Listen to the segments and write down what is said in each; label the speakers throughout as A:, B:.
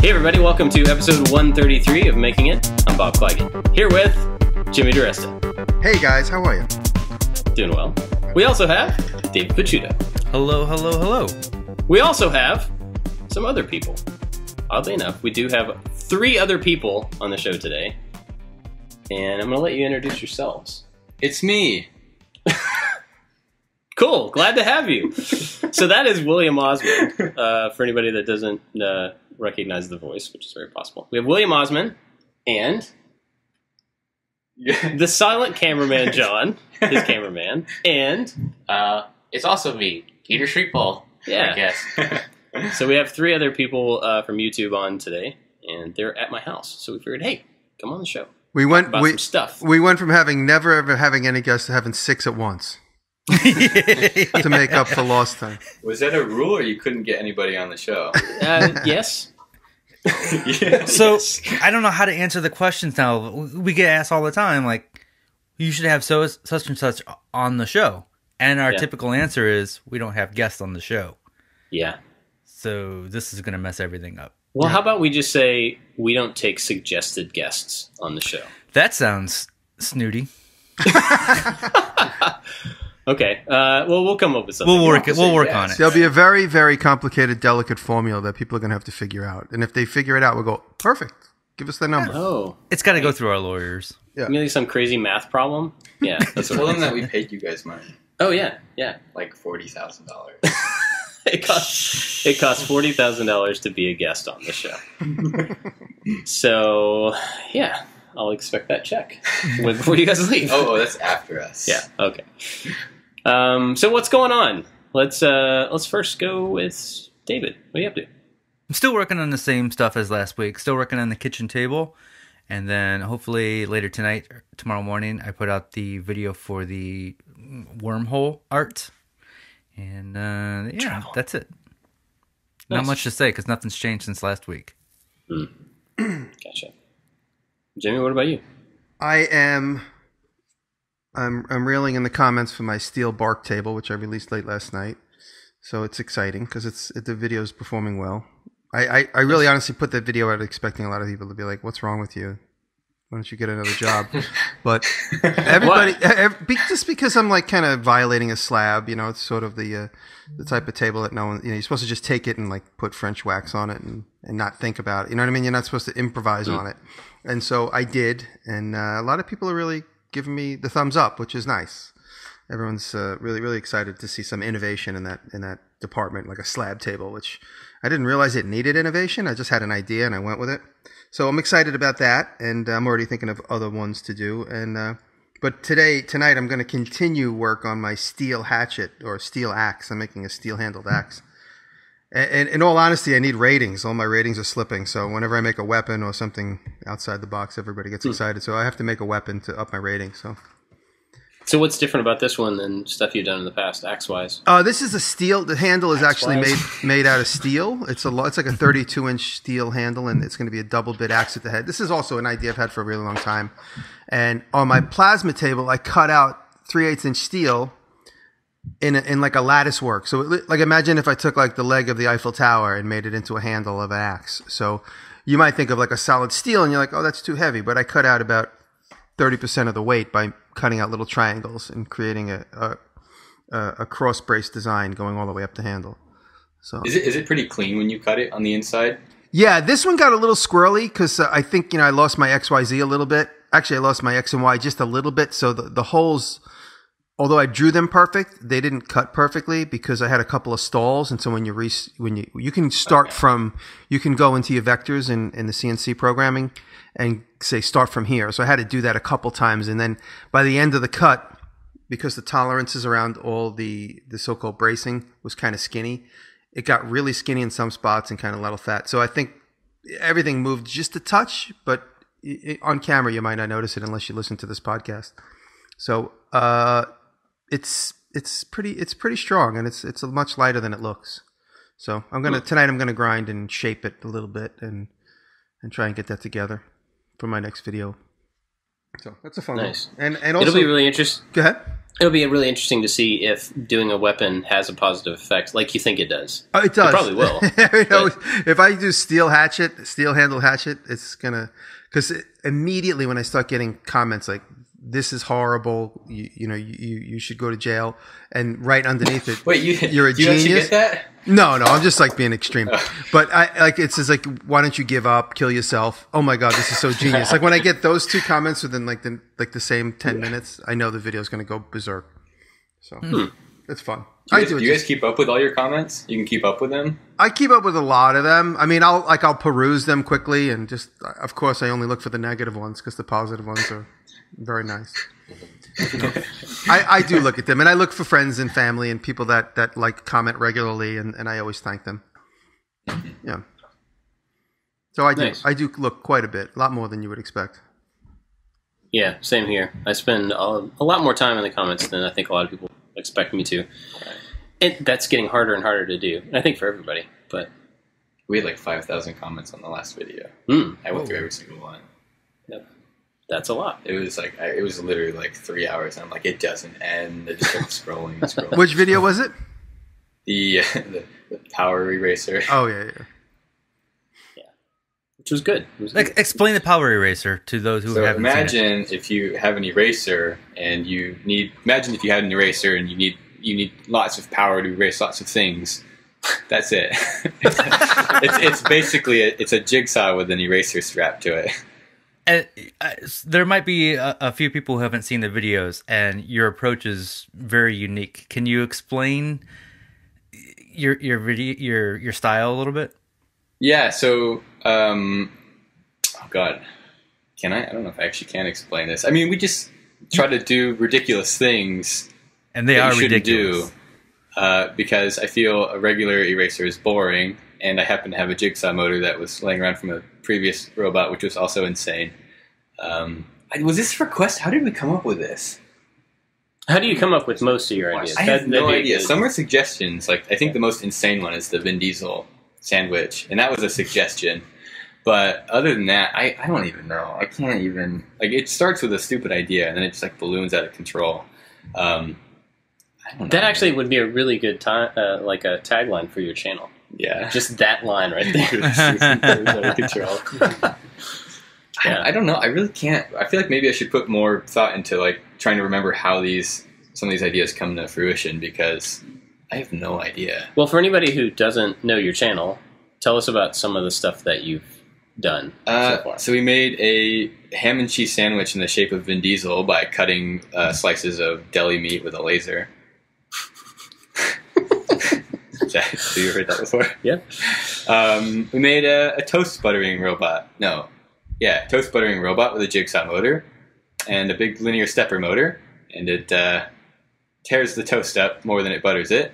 A: Hey everybody, welcome to episode 133 of Making It. I'm Bob Clagett, here with Jimmy Diresta.
B: Hey guys, how are you?
A: Doing well. We also have David Picciuto.
C: Hello, hello, hello.
A: We also have some other people. Oddly enough, we do have 3 other people on the show today. And I'm going to let you introduce yourselves.
D: It's me.
A: Cool, glad to have you. So that is William Osman, for anybody that doesn't recognize the voice, which is very possible. We have William Osman and the silent cameraman, John, his cameraman, and...
D: it's also me, Peter Streetball,
A: yeah.
D: I guess.
A: So we have 3 other people from YouTube on today, and they're at my house. So we figured, hey, come on the show.
B: We went
A: some stuff.
B: We went from never ever having any guests to having 6 at once. To make up for lost time.
D: Was that a rule, or you couldn't get anybody on the show?
A: Yes.
D: Yeah.
C: So,
D: Yes.
C: I don't know how to answer the questions now. We get asked all the time, like, you should have such and such on the show. And our typical answer is, we don't have guests on the show.
A: Yeah.
C: So, this is going to mess everything up.
A: Well, how about we just say we don't take suggested guests on the show?
C: That sounds snooty.
A: Okay. Well, we'll come up with something.
C: We'll work on it.
B: There'll be a very, very complicated, delicate formula that people are going to have to figure out. And if they figure it out, we'll go, perfect. Give us the number.
A: Oh.
C: It's got to go through our lawyers.
B: Yeah.
A: Maybe some crazy math problem? Yeah. That's
D: Tell them that we paid you guys money,
A: Oh, yeah. Yeah.
D: like $40,000.
A: It costs $40,000 to be a guest on the show. So, yeah. I'll expect that check before you guys leave.
D: Oh, that's after us.
A: Yeah. Okay. So what's going on? Let's first go with David. What are you up to?
C: I'm still working on the same stuff as last week. Still working on the kitchen table. And then hopefully later tonight, or tomorrow morning, I put out the video for the wormhole art. And that's it.
A: Nice.
C: Not much to say because nothing's changed since last week.
A: Gotcha. Jimmy, what about you?
B: I'm reeling in the comments for my steel bark table, which I released late last night. So it's exciting because the video is performing well. I really honestly put that video out expecting a lot of people to be like, what's wrong with you? Why don't you get another job? But everybody, just because I'm like kind of violating a slab, it's sort of the type of table that no one, you're supposed to just take it and like put French wax on it and not think about it. You know what I mean? You're not supposed to improvise on it. And so I did. And a lot of people are really giving me the thumbs up, which is nice. Everyone's really, really excited to see some innovation in that department, like a slab table, which I didn't realize it needed innovation. I just had an idea and I went with it. So I'm excited about that, and I'm already thinking of other ones to do. And but tonight, I'm going to continue work on my steel hatchet or steel axe. I'm making a steel-handled axe. And in all honesty, I need ratings. All my ratings are slipping. So whenever I make a weapon or something outside the box, everybody gets excited. So I have to make a weapon to up my rating. So
A: what's different about this one than stuff you've done in the past, axe-wise?
B: This is a steel. The handle is actually made out of steel. It's like a 32-inch steel handle, and it's going to be a double bit axe at the head. This is also an idea I've had for a really long time. And on my plasma table, I cut out 3/8-inch steel in like a lattice work. So like imagine if I took like the leg of the Eiffel Tower and made it into a handle of an axe. So you might think of like a solid steel, and you're like, oh, that's too heavy. But I cut out about 30% of the weight by cutting out little triangles and creating a cross brace design going all the way up the handle. So
D: Is it pretty clean when you cut it on the inside?
B: yeah, this one got a little squirrely because I think I lost my XYZ a little bit. Actually, I lost my X and Y just a little bit. So the holes, although I drew them perfect, they didn't cut perfectly because I had a couple of stalls. And so when you can start from, you can go into your vectors in the CNC programming and say start from here. So I had to do that a couple times, and then by the end of the cut, because the tolerances around all the so-called bracing was kind of skinny, it got really skinny in some spots and kind of a little fat. So I think everything moved just a touch, but on camera you might not notice it unless you listen to this podcast. So it's pretty strong, and it's much lighter than it looks. So tonight I'm gonna grind and shape it a little bit and try and get that together for my next video. So that's a fun
A: Nice.
B: one. And also,
A: It'll be really interesting.
B: Go ahead.
A: It'll be really interesting to see if doing a weapon has a positive effect, like you think it does.
B: Oh, it does.
A: It probably will.
B: If I do steel handle hatchet, it's gonna, because immediately when I start getting comments like, "This is horrible," you should go to jail, and right underneath it,
D: Wait,
B: you're a
D: you
B: genius.
D: actually get that?
B: No, I'm just like being extreme. But it says like, "Why don't you give up? Kill yourself." Oh my God, this is so genius! Like when I get those two comments within like the same 10 minutes, I know the video is going to go berserk. So it's fun.
D: Do you guys keep up with all your comments? You can keep up with them?
B: I keep up with a lot of them. I mean, I'll peruse them quickly, and just of course I only look for the negative ones because the positive ones are very nice. I do look at them, and I look for friends and family and people that like comment regularly, and I always thank them. Yeah. So I do look quite a bit, a lot more than you would expect.
A: Yeah, same here. I spend a lot more time in the comments than I think a lot of people expect me to. And that's getting harder and harder to do, and I think for everybody. But
D: we had like 5,000 comments on the last video. I went through every single one.
A: Yep. That's a lot.
D: It was like it was literally like 3 hours, and I'm like, it doesn't end. I just kept scrolling and scrolling.
B: Which video was it?
D: The power eraser.
B: Oh yeah.
A: Which was good.
C: Explain the power eraser to those who haven't
D: imagine
C: seen it.
D: if you have an eraser and imagine if you had an eraser and you need lots of power to erase lots of things. That's it. It's basically it's a jigsaw with an eraser strapped to it.
C: And, there might be a few people who haven't seen the videos, and your approach is very unique. Can you explain your style a little bit?
D: Yeah. So, oh God, can I? I don't know if I actually can explain this. I mean, we just try to do ridiculous things,
C: and they are ridiculous.
D: Because I feel a regular eraser is boring, and I happen to have a jigsaw motor that was laying around from a previous robot, which was also insane. Was this a request? How did we come up with this?
A: How do you come up with most of your ideas?
D: I have no idea. Some are suggestions. Like I think the most insane one is the Vin Diesel sandwich, and that was a suggestion. But other than that, I don't even know. I can't even it starts with a stupid idea, and then it just like balloons out of control. I don't know.
A: That actually would be a really good like a tagline for your channel.
D: Yeah,
A: just that line right there. Out of control. Yeah.
D: I don't know. I really can't. I feel like maybe I should put more thought into like trying to remember how some of these ideas come to fruition, because I have no idea.
A: Well, for anybody who doesn't know your channel, tell us about some of the stuff that you've done so far.
D: So we made a ham and cheese sandwich in the shape of Vin Diesel by cutting slices of deli meat with a laser. Have you heard that before?
A: Yeah.
D: We made a toast buttering robot. Toast buttering robot with a jigsaw motor and a big linear stepper motor, and it tears the toast up more than it butters it.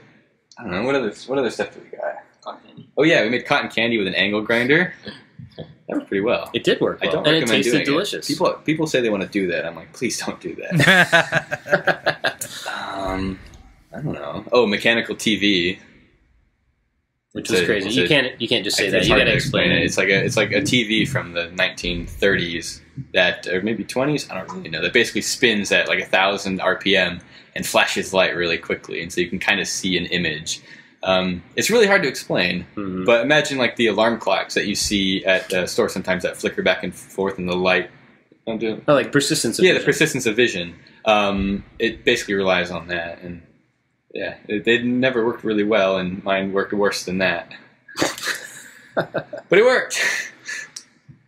D: I don't know, what other stuff do we got? Cotton candy. Oh yeah, we made cotton candy with an angle grinder. That worked pretty well.
A: It did work well.
D: I don't
A: and
D: recommend
A: it tasted
D: doing
A: delicious.
D: It. People say they want to do that. I'm like, please don't do that. I don't know. Oh, mechanical TV.
A: Which is crazy. You can't just say that. You got to explain it.
D: It's like a TV from the 1930s or maybe 20s. I don't really know. That basically spins at like 1,000 RPM and flashes light really quickly, and so you can kind of see an image. It's really hard to explain, but imagine like the alarm clocks that you see at the store sometimes that flicker back and forth in the light.
A: Like persistence of vision.
D: Yeah, the persistence of vision. It basically relies on that, and yeah, they never worked really well, and mine worked worse than that. But it worked.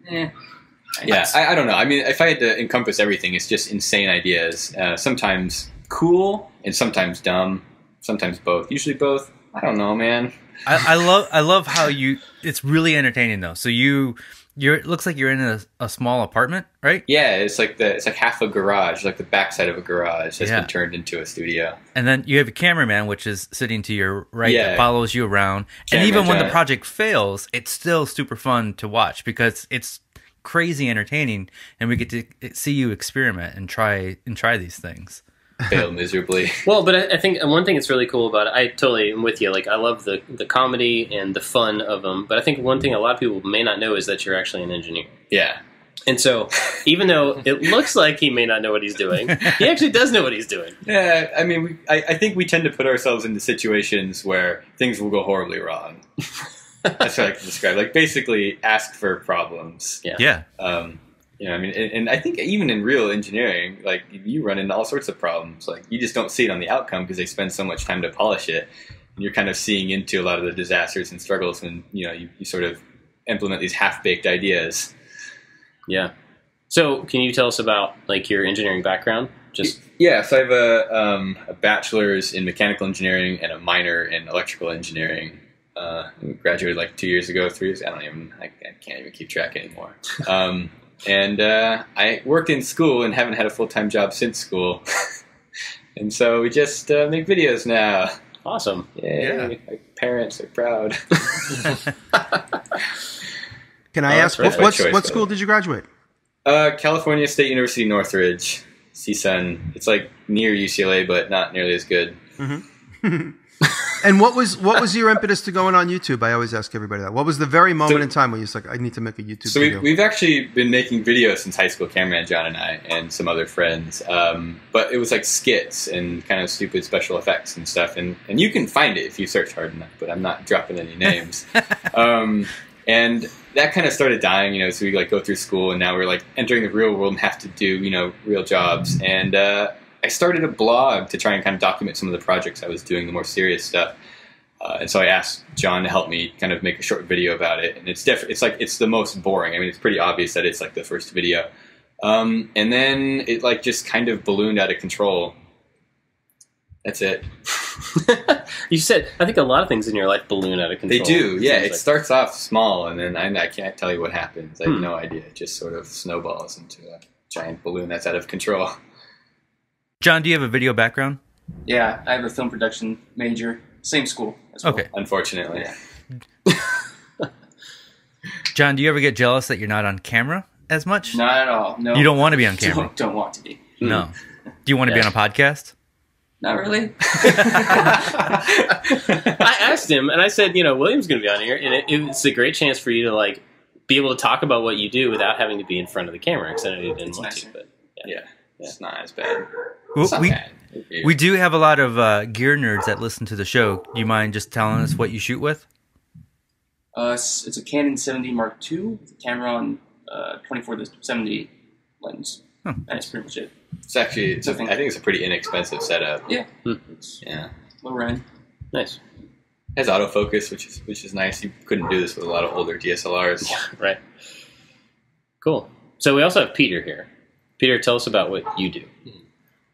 D: Yeah, I don't know. I mean, if I had to encompass everything, it's just insane ideas. Sometimes cool, and sometimes dumb. Sometimes both. Usually both. I don't know, man.
C: I love how it's really entertaining though. So it looks like you're in a small apartment, right?
D: Yeah, it's like half a garage, like the backside of a garage that's been turned into a studio. And
C: then you have a cameraman, which is sitting to your right, that follows you around. And even when the project fails, it's still super fun to watch because it's crazy entertaining, and we get to see you experiment and try these things.
D: Fail miserably.
A: Well, but I think one thing that's really cool about it, I totally am with you. Like, I love the comedy and the fun of them. But I think one thing a lot of people may not know is that you're actually an engineer.
D: Yeah.
A: And so, even though it looks like he may not know what he's doing, he actually does know what he's doing.
D: Yeah, I mean, I think we tend to put ourselves into situations where things will go horribly wrong. That's what I can describe. Like, basically, ask for problems.
C: Yeah.
D: You know, I mean, and I think even in real engineering, like, you run into all sorts of problems. Like, you just don't see it on the outcome because they spend so much time to polish it. And you're kind of seeing into a lot of the disasters and struggles when, you know, you sort of implement these half-baked ideas.
A: Yeah. So, can you tell us about, like, your engineering background?
D: Yeah, so I have a bachelor's in mechanical engineering and a minor in electrical engineering. We graduated like 2 years ago, 3 years. I can't even keep track anymore. And I worked in school and haven't had a full-time job since school. And so we just make videos now.
A: Awesome.
D: Yay. Yeah. My parents are proud.
B: Can I ask, what school did you graduate?
D: California State University, Northridge. CSUN. It's like near UCLA, but not nearly as good.
B: Mm-hmm. And what was your impetus to going on YouTube? I always ask everybody that. What was the very moment in time when you was like, I need to make a YouTube video?
D: So we've actually been making videos since high school, Cameron, John, and I, and some other friends. But it was like skits and kind of stupid special effects and stuff. And you can find it if you search hard enough, but I'm not dropping any names. And that kind of started dying, you know, so we like go through school and now we're like entering the real world and have to do, you know, real jobs. And I started a blog to try and kind of document some of the projects I was doing, the more serious stuff. And so I asked John to help me kind of make a short video about it. And it's the most boring. I mean, it's pretty obvious that it's like the first video. And then it like just kind of ballooned out of control. That's it.
A: You said, I think a lot of things in your life balloon out of control.
D: They do, yeah. It starts off small, and then I can't tell you what happens. I have no idea. It just sort of snowballs into a giant balloon that's out of control.
C: John, do you have a video background?
E: Yeah, I have a film production major. Same school as well.
C: Okay.
D: Unfortunately.
E: Yeah.
C: John, do you ever get jealous that you're not on camera as much?
E: Not at all. No.
C: You don't want to be on camera?
E: Don't want to be.
C: No. Do you want to be on a podcast?
E: Not really.
A: I asked him, and I said, you know, William's going to be on here, and it's a great chance for you to, like, be able to talk about what you do without having to be in front of the camera, because I know you didn't want to, but
D: yeah, it's not as bad.
C: Well,
D: it's not bad.
C: We do have a lot of gear nerds that listen to the show. Do you mind just telling us what you shoot with?
E: It's a Canon 70 Mark II with a Tamron 24-70 lens.
C: Huh.
E: That's pretty much it.
D: It's actually, I think it's a pretty inexpensive setup.
E: Yeah.
D: Yeah.
E: Low end.
A: Nice.
D: It has autofocus, which is nice. You couldn't do this with a lot of older DSLRs.
A: Yeah, right. Cool. So we also have Peter here. Peter, tell us about what you do.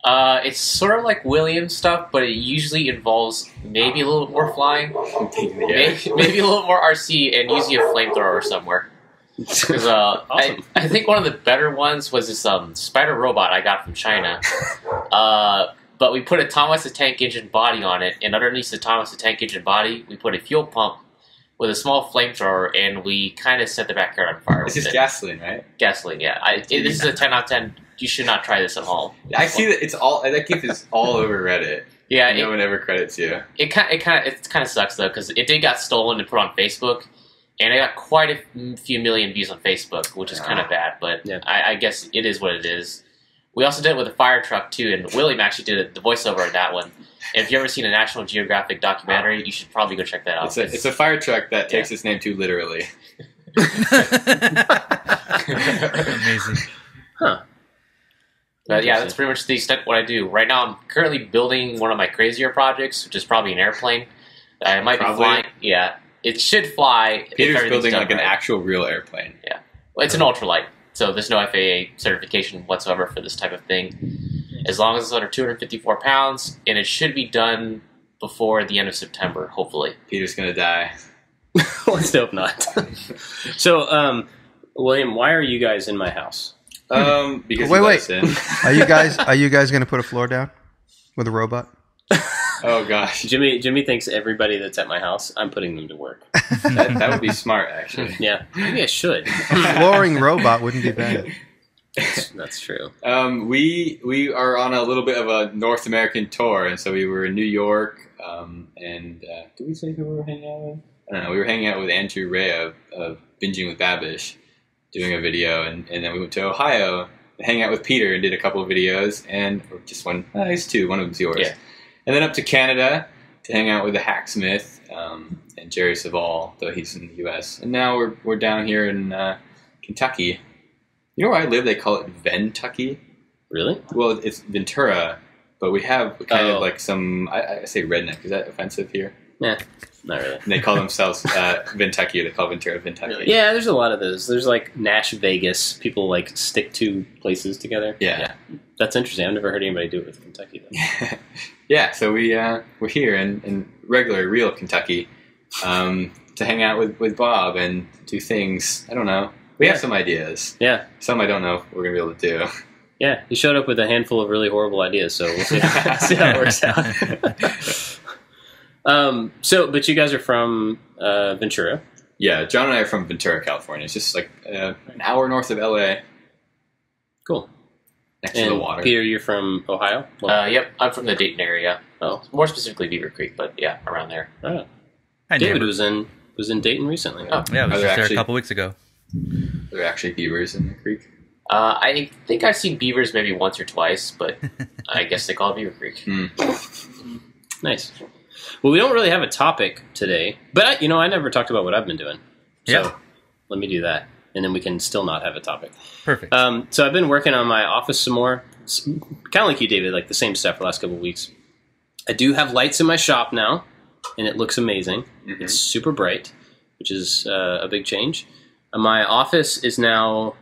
F: It's sort of like Williams stuff, but it usually involves maybe a little bit more flying, maybe a little more RC, and using a flamethrower somewhere. Because
A: Awesome.
F: I think one of the better ones was this spider robot I got from China. But we put a Thomas the Tank Engine body on it, and underneath the Thomas the Tank Engine body, we put a fuel pump with a small flamethrower, and we kind of set the backyard on fire.
D: It's just gasoline, right?
F: Gasoline, yeah. This is a 10 out of 10. You should not try this at home.
D: I see that that GIF is all over Reddit.
F: Yeah,
D: no one ever credits you.
F: It kind of sucks though, because it did got stolen and put on Facebook, and it got quite a few million views on Facebook, which is kind of bad. But yeah. I guess it is what it is. We also did it with a fire truck too, and William actually did the voiceover of that one. And if you've ever seen a National Geographic documentary, you should probably go check that out.
D: It's a fire truck that takes its name too literally.
C: Amazing.
A: Huh.
F: But yeah, that's pretty much the extent of what I do. Right now, I'm currently building one of my crazier projects, which is probably an airplane. I might be flying. Yeah, it should fly.
D: Peter's building like an actual real airplane.
F: Yeah, well, it's an ultralight, so there's no FAA certification whatsoever for this type of thing. As long as it's under 254 pounds, and it should be done before the end of September, hopefully.
D: Peter's gonna die.
A: Let's hope not. So, William, why are you guys in my house?
D: Because
B: wait. Are you guys going to put a floor down with a robot?
D: Oh gosh,
A: Jimmy thinks everybody that's at my house, I'm putting them to work.
D: that would be smart, actually.
A: Yeah, maybe I should.
B: A flooring robot wouldn't be bad.
A: That's true.
D: We are on a little bit of a North American tour, and so we were in New York. And did we say who we were hanging out with? I don't know. We were hanging out with Andrew Ray of Binging with Babish, doing a video, and then we went to Ohio to hang out with Peter and did a couple of videos, or just one. I guess two. One of them's yours.
F: Yeah.
D: And then up to Canada to hang out with the Hacksmith and Jerry Savall, though he's in the U.S. And now we're down here in Kentucky. You know where I live? They call it Ventucky.
A: Really?
D: Well, it's Ventura, but we have kind of like some. I say redneck. Is that offensive here?
A: Yeah, not really.
D: And they call themselves Ventucky. They call Ventura Ventucky.
A: Yeah, there's a lot of those. There's like Nash Vegas. People like stick two places together.
D: Yeah.
A: That's interesting. I've never heard anybody do it with Kentucky, though.
D: Yeah, so we're here in regular, real Kentucky to hang out with Bob and do things. I don't know. We have some ideas. Yeah. Some I don't know if we're going to be able to do.
A: Yeah, he showed up with a handful of really horrible ideas, so we'll see how it works out. But you guys are from Ventura.
D: Yeah, John and I are from Ventura, California. It's just like an hour north of LA.
A: Cool.
D: Next to the water.
A: Peter, you're from Ohio?
F: Yep, I'm from the Dayton area. Oh, more specifically Beaver Creek, but yeah, around there.
A: Oh. David was in Dayton recently.
C: Oh, yeah, I was just there a couple weeks ago.
D: Are there actually beavers in the creek?
F: I think I've seen beavers maybe once or twice, but I guess they call it Beaver Creek.
A: Nice. Well, we don't really have a topic today, but I never talked about what I've been doing. So let me do that, and then we can still not have a topic.
C: Perfect.
A: So I've been working on my office some more, kind of like you, David, like the same stuff for the last couple of weeks. I do have lights in my shop now, and it looks amazing. Mm-hmm. It's super bright, which is a big change. My office is now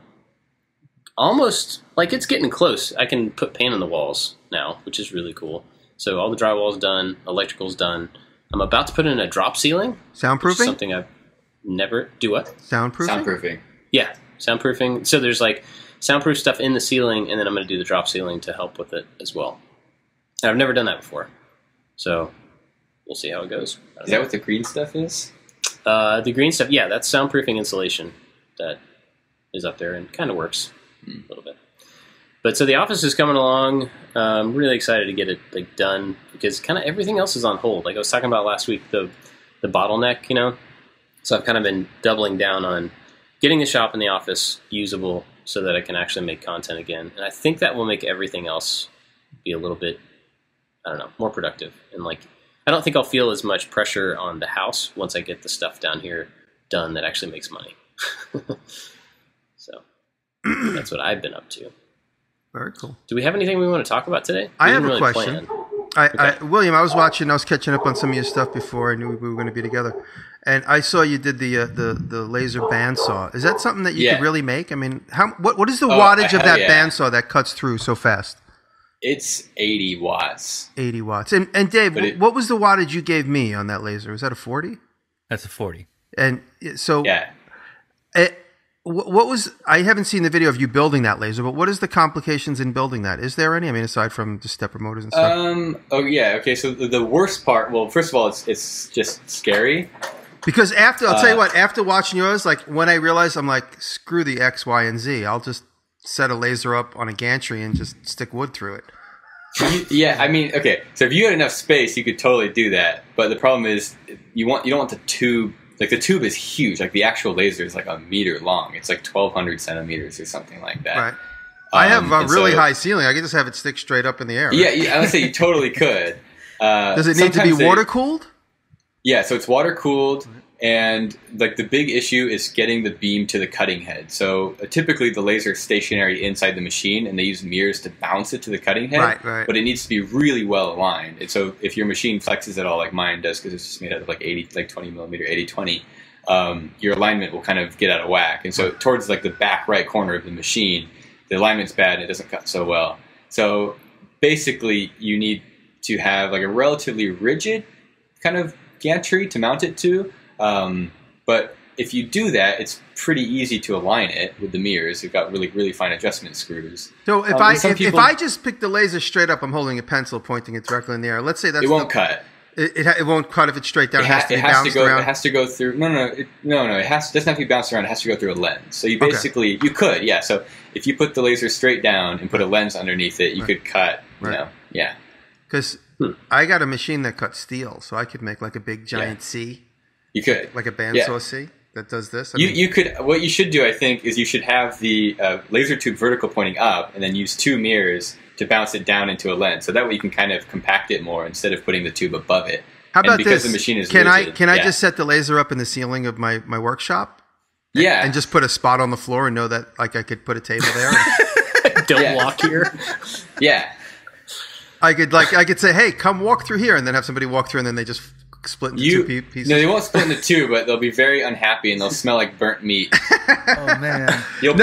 A: almost, like it's getting close. I can put paint on the walls now, which is really cool. So all the drywall's done, electrical's done. I'm about to put in a drop ceiling.
B: Soundproofing?
A: Something I've never... Do what?
B: Soundproofing?
D: Soundproofing.
A: Yeah, soundproofing. So there's like soundproof stuff in the ceiling, and then I'm going to do the drop ceiling to help with it as well. And I've never done that before. So we'll see how it goes.
D: Is that what the green stuff is?
A: The green stuff, yeah, that's soundproofing insulation that is up there and kind of works a little bit. But so the office is coming along. I'm really excited to get it done because kind of everything else is on hold. Like I was talking about last week, the bottleneck, So I've kind of been doubling down on getting the shop and the office usable so that I can actually make content again. And I think that will make everything else be a little bit, more productive. And I don't think I'll feel as much pressure on the house once I get the stuff down here done that actually makes money. So that's what I've been up to.
B: Very cool.
A: Do we have anything we want to talk about today?
B: I have a question. William, I was catching up on some of your stuff before I knew we were going to be together. And I saw you did the laser bandsaw. Is that something that you could really make? I mean, what is the wattage of that bandsaw that cuts through so fast?
D: It's 80 watts.
B: 80 watts. And Dave, what was the wattage you gave me on that laser? Was that a 40?
C: That's a 40.
B: And so what was, I haven't seen the video of you building that laser, but what is the complications in building that? Is there any? I mean, aside from just stepper motors and stuff?
D: Okay. So the worst part, well, first of all, it's just scary.
B: Because I'll tell you what, after watching yours, like when I realized, I'm like, screw the X, Y, and Z. I'll just set a laser up on a gantry and just stick wood through it.
D: Yeah, I mean, okay. So if you had enough space, you could totally do that. But the problem is, you don't want the tube. Like the tube is huge. Like the actual laser is like a meter long. It's like 1,200 centimeters or something like that.
B: Right. I have a really high ceiling. I could just have it stick straight up in the air. Right?
D: Yeah, I would say you totally could.
B: Does it need to be water cooled?
D: Yeah, so it's water cooled. And like the big issue is getting the beam to the cutting head. So typically the laser is stationary inside the machine, and they use mirrors to bounce it to the cutting head. Right. But it needs to be really well aligned. And so if your machine flexes at all, like mine does, because it's just made out of like 20 millimeter 80/20, your alignment will kind of get out of whack. And so towards like the back right corner of the machine, the alignment's bad and it doesn't cut so well. So basically, you need to have like a relatively rigid kind of gantry to mount it to. But if you do that, it's pretty easy to align it with the mirrors. You've got really, really fine adjustment screws.
B: So if I just pick the laser straight up, I'm holding a pencil pointing it directly in the air. Let's say that's
D: it won't cut.
B: It won't cut if it's straight down. It has to be bounced around.
D: It has to go through. No. It doesn't have to be bounced around. It has to go through a lens. So you basically you could, yeah. So if you put the laser straight down and put a lens underneath it, you could cut. Yeah.
B: Because I got a machine that cuts steel, so I could make like a big giant C.
D: You could.
B: Like a bandsaw C? that does this?
D: You could. What you should do, I think, is you should have the laser tube vertical pointing up, and then use 2 mirrors to bounce it down into a lens. So that way you can kind of compact it more instead of putting the tube above it.
B: How about
D: because
B: this?
D: The machine is
B: can
D: rigid,
B: I just set the laser up in the ceiling of my workshop?
D: Yeah,
B: and just put a spot on the floor and know that like I could put a table there.
A: Don't walk here.
D: Yeah,
B: I could say, hey, come walk through here, and then have somebody walk through, and then they just split into 2 pieces.
D: No, they won't split into 2, but they'll be very unhappy and they'll smell like burnt meat.
B: Oh man,
D: You'll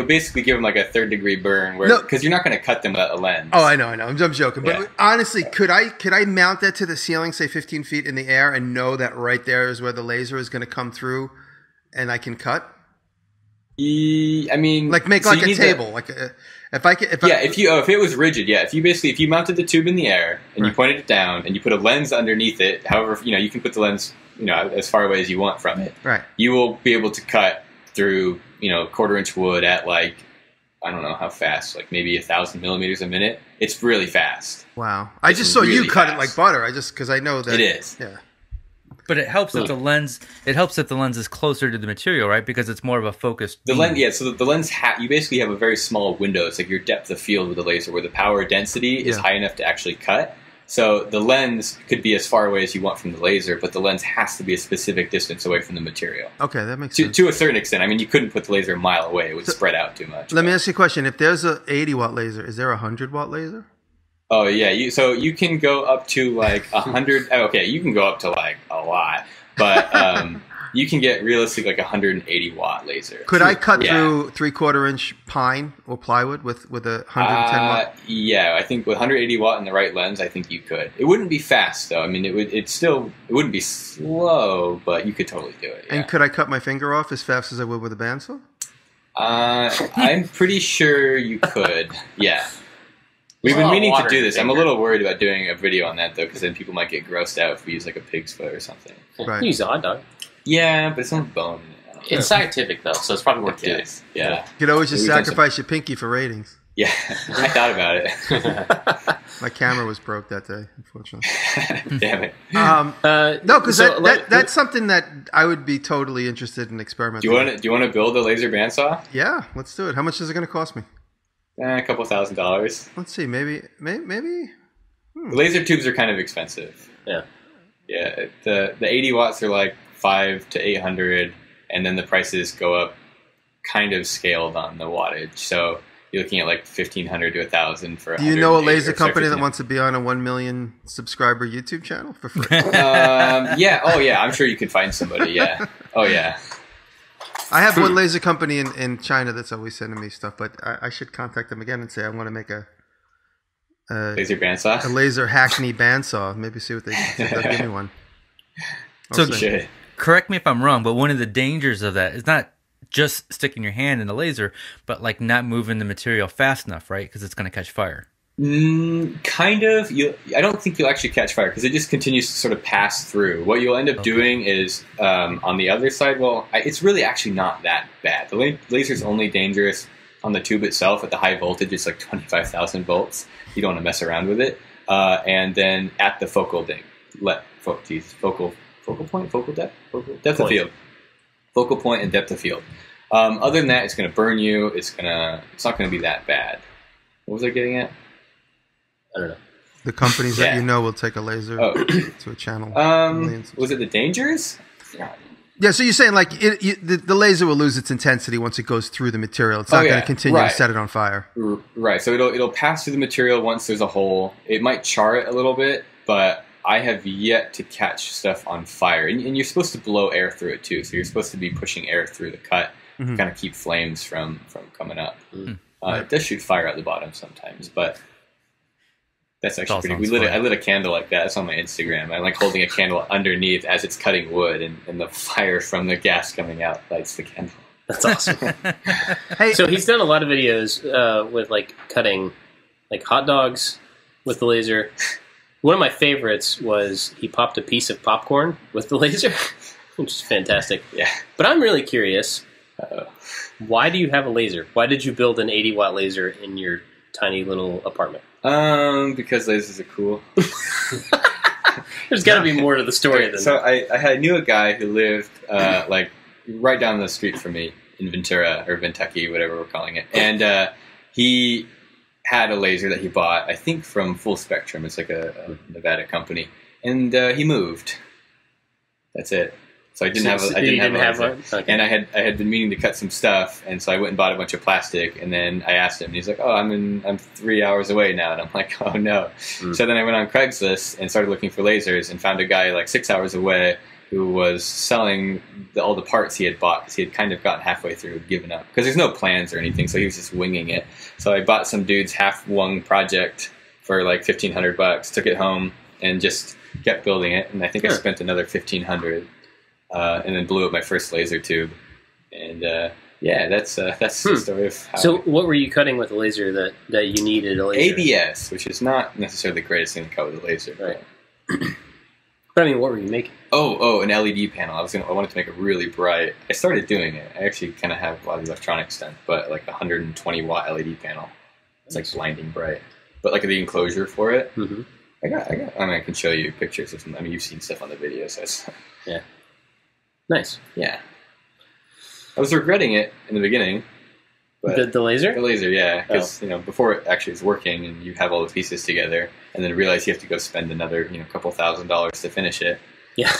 D: basically give them like a 3rd-degree burn, because you're not going to cut them without a lens.
B: Oh, I know. I'm joking, but honestly, could I mount that to the ceiling, say 15 feet in the air, and know that right there is where the laser is going to come through, and I can cut?
D: I mean,
B: like make like a table, if
D: it was rigid, if you mounted the tube in the air and you pointed it down and you put a lens underneath it, however, you can put the lens, as far away as you want from it.
B: Right.
D: You will be able to cut through, 1/4-inch wood at like, I don't know how fast, like maybe 1,000 millimeters a minute. It's really fast.
B: Wow. I just saw you cut it like butter. Because I know that
D: it is.
B: Yeah.
C: But it helps that the lens. It helps that the lens is closer to the material, right? Because it's more of a focused.
D: The lens, yeah. So the lens, you basically have a very small window. It's like your depth of field with the laser, where the power density is high enough to actually cut. So the lens could be as far away as you want from the laser, but the lens has to be a specific distance away from the material.
B: Okay, that makes sense.
D: To a certain extent. I mean, you couldn't put the laser a mile away; it would spread out too much.
B: Let me ask you a question: if there's a 80-watt laser, is there a 100-watt laser?
D: Oh yeah, so you can go up to like 100. Okay, you can go up to like a lot. But you can get realistic like 180-watt laser.
B: Could I cut through 3/4-inch pine or plywood with a 110-watt?
D: Yeah, I think with 180-watt in the right lens, I think you could. It wouldn't be fast though. I mean, it wouldn't be slow, but you could totally do it. Yeah.
B: And could I cut my finger off as fast as I would with a bandsaw?
D: I'm pretty sure you could. Yeah. We've been meaning to do this. I'm a little worried about doing a video on that, though, because then people might get grossed out if we use like a pig's foot or something.
B: Right.
A: You use a hot dog.
D: Yeah, but it's on bone.
F: It's scientific, though, so it's probably worth doing.
D: Yeah.
B: You could always just sacrifice your pinky for ratings.
D: Yeah, I thought about it.
B: My camera was broke that day, unfortunately.
D: Damn it.
B: No, because that's something that I would be totally interested in experimenting.
D: Do you want to build a laser bandsaw?
B: Yeah, let's do it. How much is it going to cost me?
D: A couple $1,000s.
B: Let's see. Maybe.
D: Laser tubes are kind of expensive.
A: Yeah.
D: Yeah. The 80 watts are like $500 to $800, and then the prices go up, kind of scaled on the wattage. So you're looking at like $1,500 to $1,000 for.
B: Do you know a laser company that wants to be on a 1 million subscriber YouTube channel for free?
D: Yeah. Oh yeah. I'm sure you could find somebody. Yeah. Oh yeah.
B: I have one laser company in China that's always sending me stuff, but I should contact them again and say I want to make a
D: laser bandsaw,
B: a laser Hackney bandsaw. Maybe see what they'll give me one.
C: Correct me if I'm wrong, but one of the dangers of that is not just sticking your hand in the laser, but like not moving the material fast enough, right? Because it's going to catch fire.
D: Kind of. I don't think you'll actually catch fire because it just continues to sort of pass through. What you'll end up doing is on the other side, it's really actually not that bad. The laser's only dangerous on the tube itself at the high voltage. It's like 25,000 volts. You don't want to mess around with it. And then at the focal depth of field. Focal point and depth of field. Other than that, it's going to burn you. It's not going to be that bad. What was I getting at? I don't know.
B: The companies that you know will take a laser to a channel.
D: Was it the dangers?
B: Yeah, so you're saying like the laser will lose its intensity once it goes through the material. It's not going to continue to set it on fire.
D: Right. So it'll pass through the material once there's a hole. It might char it a little bit, but I have yet to catch stuff on fire. And you're supposed to blow air through it too. So you're supposed to be pushing air through the cut, to kind of keep flames from coming up. It does shoot fire at the bottom sometimes, but. That's actually pretty. I lit a candle like that. That's on my Instagram. I like holding a candle underneath as it's cutting wood, and the fire from the gas coming out lights the candle.
A: That's awesome. Hey, so he's done a lot of videos with like cutting like hot dogs with the laser. One of my favorites was he popped a piece of popcorn with the laser, which is fantastic.
D: Yeah.
A: But I'm really curious. Why do you have a laser? Why did you build an 80-watt laser in your tiny little apartment?
D: Because lasers are cool.
A: There's got to be more to the story than
D: so
A: that.
D: I knew a guy who lived like right down the street from me in Ventura or Kentucky, whatever we're calling it. And he had a laser that he bought, I think, from Full Spectrum. It's like a Nevada company, and he moved. That's it. So I didn't have one, okay. And I had been meaning to cut some stuff, and so I went and bought a bunch of plastic. And then I asked him, and he's like, "Oh, I'm 3 hours away now." And I'm like, "Oh no!" So then I went on Craigslist and started looking for lasers, and found a guy like 6 hours away who was selling all the parts he had bought because he had kind of gotten halfway through, given up because there's no plans or anything, so he was just winging it. So I bought some dude's half-wung project for like $1,500, took it home, and just kept building it. And I think I spent another $1,500. And then blew up my first laser tube, and that's the story of how.
A: So, what were you cutting with a laser that you needed a laser?
D: ABS, which is not necessarily the greatest thing to cut with a laser,
A: right? But I mean, what were you making?
D: Oh, an LED panel. I wanted to make it really bright. I started doing it. I actually kind of have a lot of electronics done, but like a 120 watt LED panel. It's like blinding bright, but like the enclosure for it. Mm-hmm. I mean, I can show you pictures of some. I mean, you've seen stuff on the video, so it's,
A: yeah. Nice.
D: Yeah. I was regretting it in the beginning. But
A: the laser?
D: The laser, yeah. Because, before it actually is working and you have all the pieces together and then realize you have to go spend another, couple $1,000s to finish it.
A: Yeah.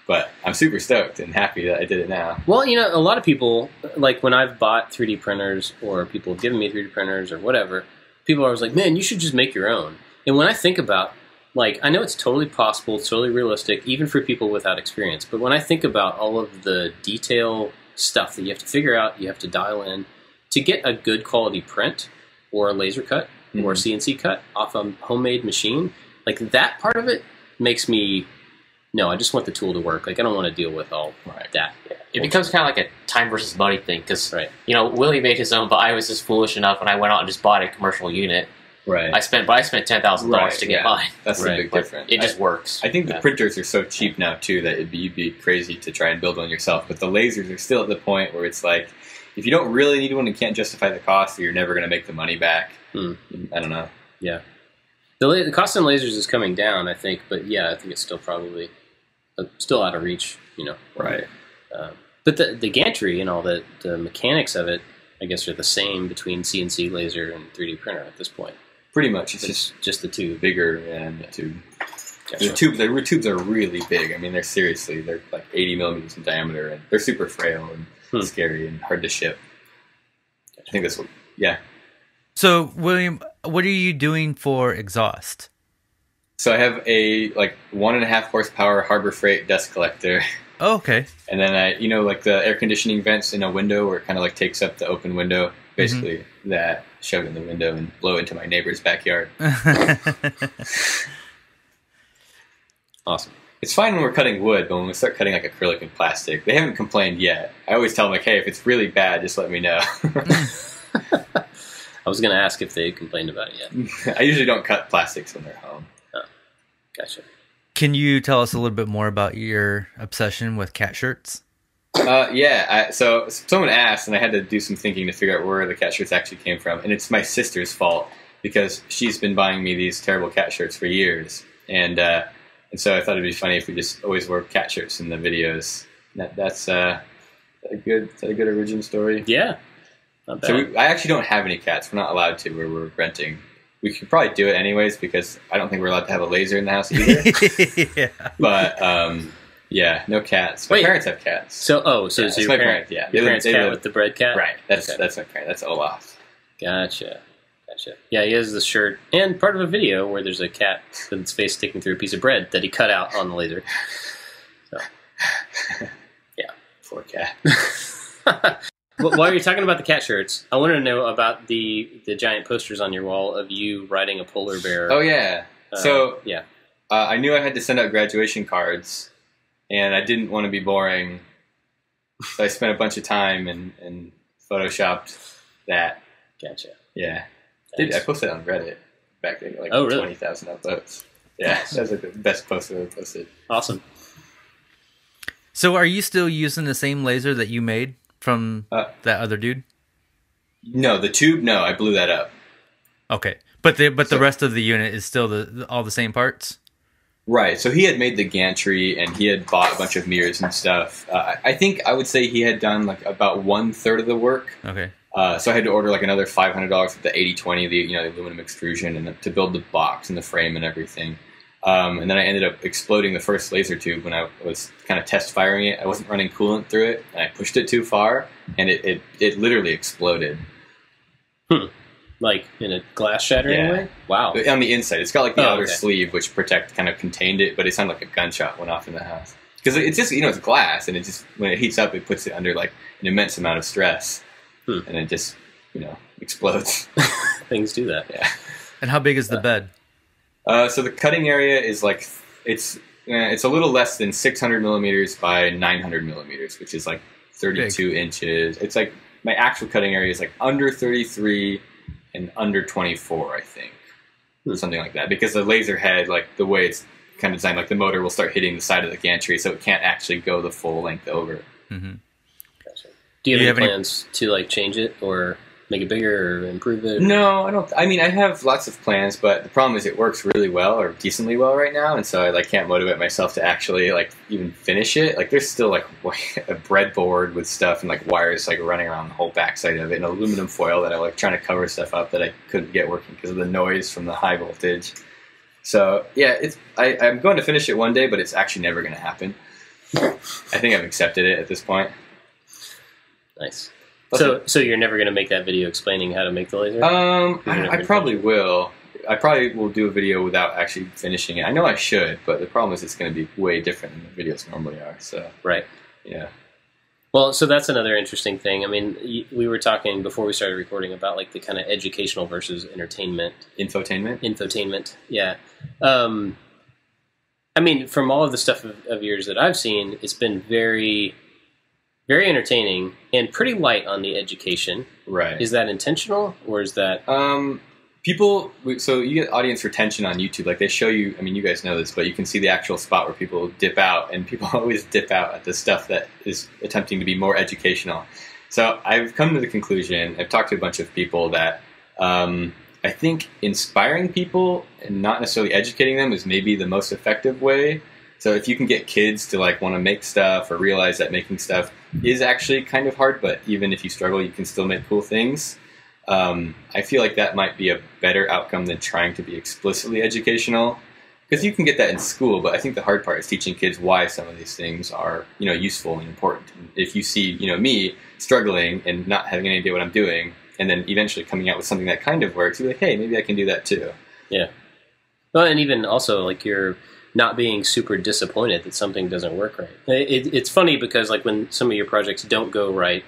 D: But I'm super stoked and happy that I did it now.
A: Well, a lot of people, like when I've bought 3D printers or people have given me 3D printers or whatever, people are always like, man, you should just make your own. And when I think about I know it's totally possible, it's totally realistic, even for people without experience. But when I think about all of the detail stuff that you have to figure out, you have to dial in, to get a good quality print or a laser cut or a CNC cut off a homemade machine, like that part of it makes me, no, I just want the tool to work. Like I don't want to deal with all that.
F: Yeah. It becomes kind of like a time versus money thing because, Willie made his own, but I was just foolish enough when I went out and just bought a commercial unit.
D: Right.
F: I spent $10,000 to get mine.
D: That's the big difference.
F: It just works.
D: I think the printers are so cheap now too that you'd be crazy to try and build one yourself. But the lasers are still at the point where it's like, if you don't really need one and can't justify the cost, you're never going to make the money back. I don't know.
A: Yeah. The cost on lasers is coming down, I think, but yeah, I think it's still probably still out of reach.
D: Right.
A: But the gantry and all the mechanics of it, I guess, are the same between CNC laser and 3D printer at this point.
D: Pretty much. It's
A: just the tube.
D: Bigger and the tube.
A: Gotcha.
D: The tubes are really big. I mean, they're like 80 millimeters in diameter, and they're super frail and scary and hard to ship. I think that's what, yeah.
C: So, William, what are you doing for exhaust?
D: So I have a 1.5 horsepower Harbor Freight dust collector.
C: Oh, okay.
D: And then like the air conditioning vents in a window where it kind of takes up the open window, basically that, shove it in the window and blow into my neighbor's backyard.
A: Awesome.
D: It's fine when we're cutting wood, but when we start cutting acrylic and plastic, they haven't complained yet. I always tell them hey, if it's really bad, just let me know.
A: I was going to ask if they complained about it yet.
D: I usually don't cut plastics when they're home.
A: Oh, gotcha.
C: Can you tell us a little bit more about your obsession with cat shirts?
D: Yeah. So someone asked, and I had to do some thinking to figure out where the cat shirts actually came from. And it's my sister's fault because she's been buying me these terrible cat shirts for years. And so I thought it'd be funny if we just always wore cat shirts in the videos. That's a good origin story.
A: Yeah. Not bad.
D: So I actually don't have any cats. We're not allowed to where we're renting. We could probably do it anyways because I don't think we're allowed to have a laser in the house either.
C: Yeah.
D: But yeah, no cats. My parents have cats.
A: So
D: yeah,
A: so your
D: my
A: parents,
D: yeah,
A: your parents' cat with the bread cat?
D: Right. That's my parent. That's Olaf.
A: Gotcha. Yeah, he has this shirt and part of a video where there's a cat with its face sticking through a piece of bread that he cut out on the laser. So, yeah.
D: Poor cat.
A: While you're talking about the cat shirts, I wanted to know about the giant posters on your wall of you riding a polar bear.
D: Oh, yeah.
A: Yeah.
D: I knew I had to send out graduation cards, and I didn't want to be boring, so I spent a bunch of time and photoshopped that.
A: Gotcha.
D: Yeah. I posted it on Reddit back then, like
A: really?
D: 20,000 upvotes. Yeah, that was like the best post I ever posted.
A: Awesome.
C: So are you still using the same laser that you made from that other dude?
D: No, the tube, no, I blew that up.
C: Okay. But the rest of the unit is still all the same parts?
D: Right. So he had made the gantry, and he had bought a bunch of mirrors and stuff. I think I would say he had done like about 1/3 of the work.
C: Okay.
D: So I had to order like another $500 for the 80/20, the the aluminum extrusion, and to build the box and the frame and everything. And then I ended up exploding the first laser tube when I was kind of test firing it. I wasn't running coolant through it, and I pushed it too far, and it literally exploded.
A: Like in a glass shattering way? Wow.
D: But on the inside. It's got like the outer sleeve, which kind of contained it, but it sounded like a gunshot went off in the house. Because it's just, it's glass, and it just, when it heats up, it puts it under like an immense amount of stress. And it just, explodes.
A: Things do that.
D: Yeah.
C: And how big is the bed?
D: So the cutting area is like, it's a little less than 600 millimeters by 900 millimeters, which is like 32 inches. It's like, my actual cutting area is like under 33 and under 24, I think. Something like that. Because the laser head, like the way it's kind of designed, like the motor will start hitting the side of the gantry, so it can't actually go the full length over.
C: Mm-hmm.
A: Gotcha. Do you have any plans to like change it or make it bigger or improve it?
D: No, I don't. I mean, I have lots of plans, but the problem is it works really well or decently well right now, and so I like can't motivate myself to actually like even finish it. Like there's still like a breadboard with stuff and like wires like running around the whole backside of it, and aluminum foil that I like trying to cover stuff up that I couldn't get working because of the noise from the high voltage. So yeah, I'm going to finish it one day, but it's actually never going to happen. I think I've accepted it at this point.
A: Nice. So you're never going to make that video explaining how to make the laser?
D: I probably will. I probably will do a video without actually finishing it. I know I should, but the problem is it's going to be way different than the videos normally are. So
A: right.
D: Yeah.
A: Well, so that's another interesting thing. I mean, we were talking before we started recording about like the kind of educational versus entertainment. Infotainment, yeah. I mean, from all of the stuff of yours that I've seen, it's been very, very entertaining and pretty light on the education.
D: Right.
A: Is that intentional, or is that...
D: So you get audience retention on YouTube. Like they show you, I mean, you guys know this, but you can see the actual spot where people dip out, and people always dip out at the stuff that is attempting to be more educational. So I've come to the conclusion, I've talked to a bunch of people that I think inspiring people and not necessarily educating them is maybe the most effective way. So if you can get kids to like want to make stuff or realize that making stuff is actually kind of hard, but even if you struggle, you can still make cool things. I feel like that might be a better outcome than trying to be explicitly educational, because you can get that in school, but I think the hard part is teaching kids why some of these things are, useful and important. And if you see, me struggling and not having any idea what I'm doing, and then eventually coming out with something that kind of works, you're like, hey, maybe I can do that too.
A: Yeah. Well, and even also like you're not being super disappointed that something doesn't work right. It's funny because like when some of your projects don't go right,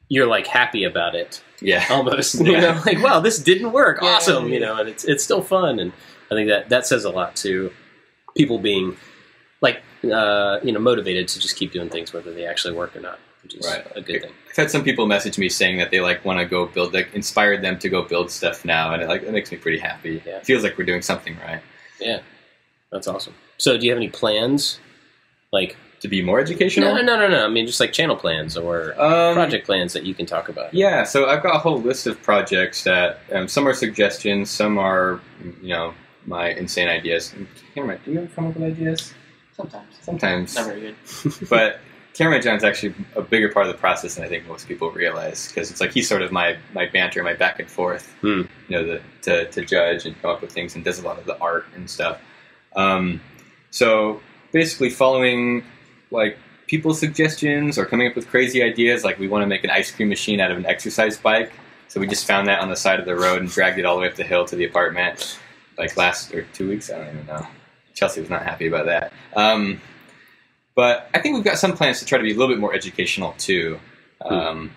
A: you're like happy about it.
D: Yeah.
A: Almost. Like, wow, this didn't work. Yeah, awesome. Yeah. And it's still fun. And I think that says a lot to people being like, motivated to just keep doing things whether they actually work or not, which is a good thing.
D: I've had some people message me saying that they like want to go build, like inspired them to go build stuff now. And it makes me pretty happy. Yeah. It feels like we're doing something right.
A: Yeah. That's awesome. So do you have any plans? Like,
D: to be more educational?
A: No. I mean, just like channel plans or project plans that you can talk about.
D: Yeah, so I've got a whole list of projects that some are suggestions, some are, my insane ideas. Cameron, do you ever come up with ideas? Sometimes.
E: Not very good.
D: But Cameron John's actually a bigger part of the process than I think most people realize, because it's like he's sort of my banter, my back and forth, to judge and come up with things, and does a lot of the art and stuff. So basically following like people's suggestions or coming up with crazy ideas, like we want to make an ice cream machine out of an exercise bike. So we just found that on the side of the road and dragged it all the way up the hill to the apartment like 2 weeks. I don't even know. Chelsea was not happy about that. But I think we've got some plans to try to be a little bit more educational too. Try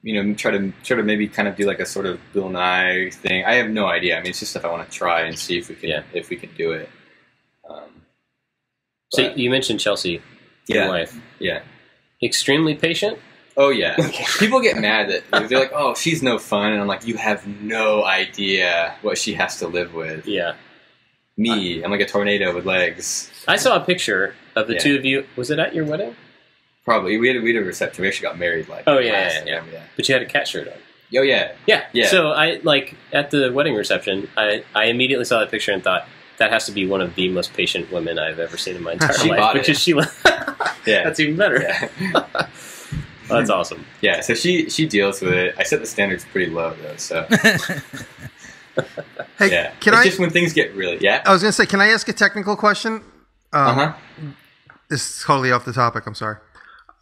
D: to maybe kind of do like a sort of Bill Nye thing. I have no idea. I mean, it's just stuff I want to try and see if we can do it.
A: So you mentioned Chelsea, your wife.
D: Yeah.
A: Extremely patient?
D: Oh, yeah. People get mad that they're like, oh, she's no fun. And I'm like, you have no idea what she has to live with.
A: Yeah.
D: Me, I'm like a tornado with legs.
A: I saw a picture of the two of you. Was it at your wedding?
D: Probably. We had a reception. We actually got married like
A: yeah. But you had a cat shirt on.
D: Oh, yeah.
A: Yeah. So I, like, at the wedding reception, I immediately saw that picture and thought, that has to be one of the most patient women I've ever seen in my entire
D: She
A: life.
D: bought
A: Because
D: it.
A: she,
D: Yeah.
A: that's even better.
D: Yeah.
A: That's awesome.
D: Yeah, so she deals with it. I set the standards pretty low though, so
B: Hey,
D: yeah.
B: can
D: It's
B: I?
D: just when things get really
B: I was going to say, can I ask a technical question? This is totally off the topic. I'm sorry,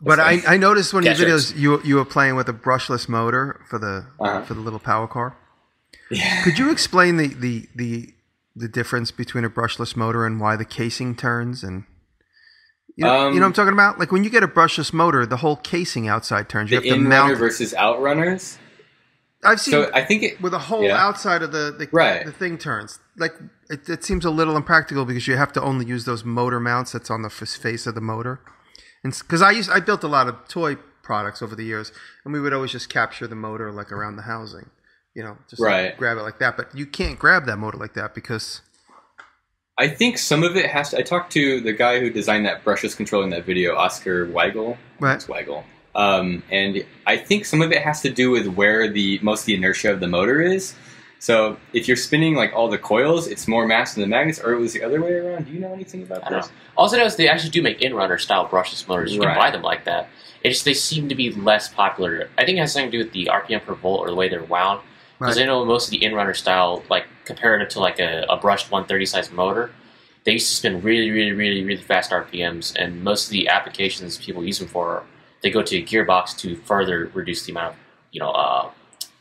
B: but I noticed one of your
A: Gadgets.
B: videos you were playing with a brushless motor for the little power car.
D: Yeah.
B: Could you explain the difference between a brushless motor and why the casing turns and you know what I'm talking about? Like when you get a brushless motor, the whole casing outside turns. You
D: The
B: have to
D: in-runner
B: mount.
D: versus outrunners.
B: I've seen
D: So I think it
B: with the whole outside of the
D: Right.
B: the thing turns. Like it seems a little impractical because you have to only use those motor mounts that's on the face of the motor. And because I built a lot of toy products over the years, and we would always just capture the motor like around the housing, just
D: Right.
B: grab it like that. But you can't grab that motor like that because
D: I think some of it has to. I talked to the guy who designed that brushless controller in that video, Oscar Weigel.
B: Right.
D: It's Weigel. And I think some of it has to do with where most of the inertia of the motor is. So if you're spinning like all the coils, it's more mass than the magnets, or it was the other way around. Do you know anything about
F: I don't
D: this?
F: know. Also, notice they actually do make in-runner style brushless motors. You can
D: Right.
F: buy them like that. It's just they seem to be less popular. I think it has something to do with the RPM per volt or the way they're wound. Because
B: Right.
F: I know most of the in-runner style, like comparative to like a brushed 130 size motor, they used to spin really, really, really, really fast RPMs, and most of the applications people use them for, they go to a gearbox to further reduce the amount of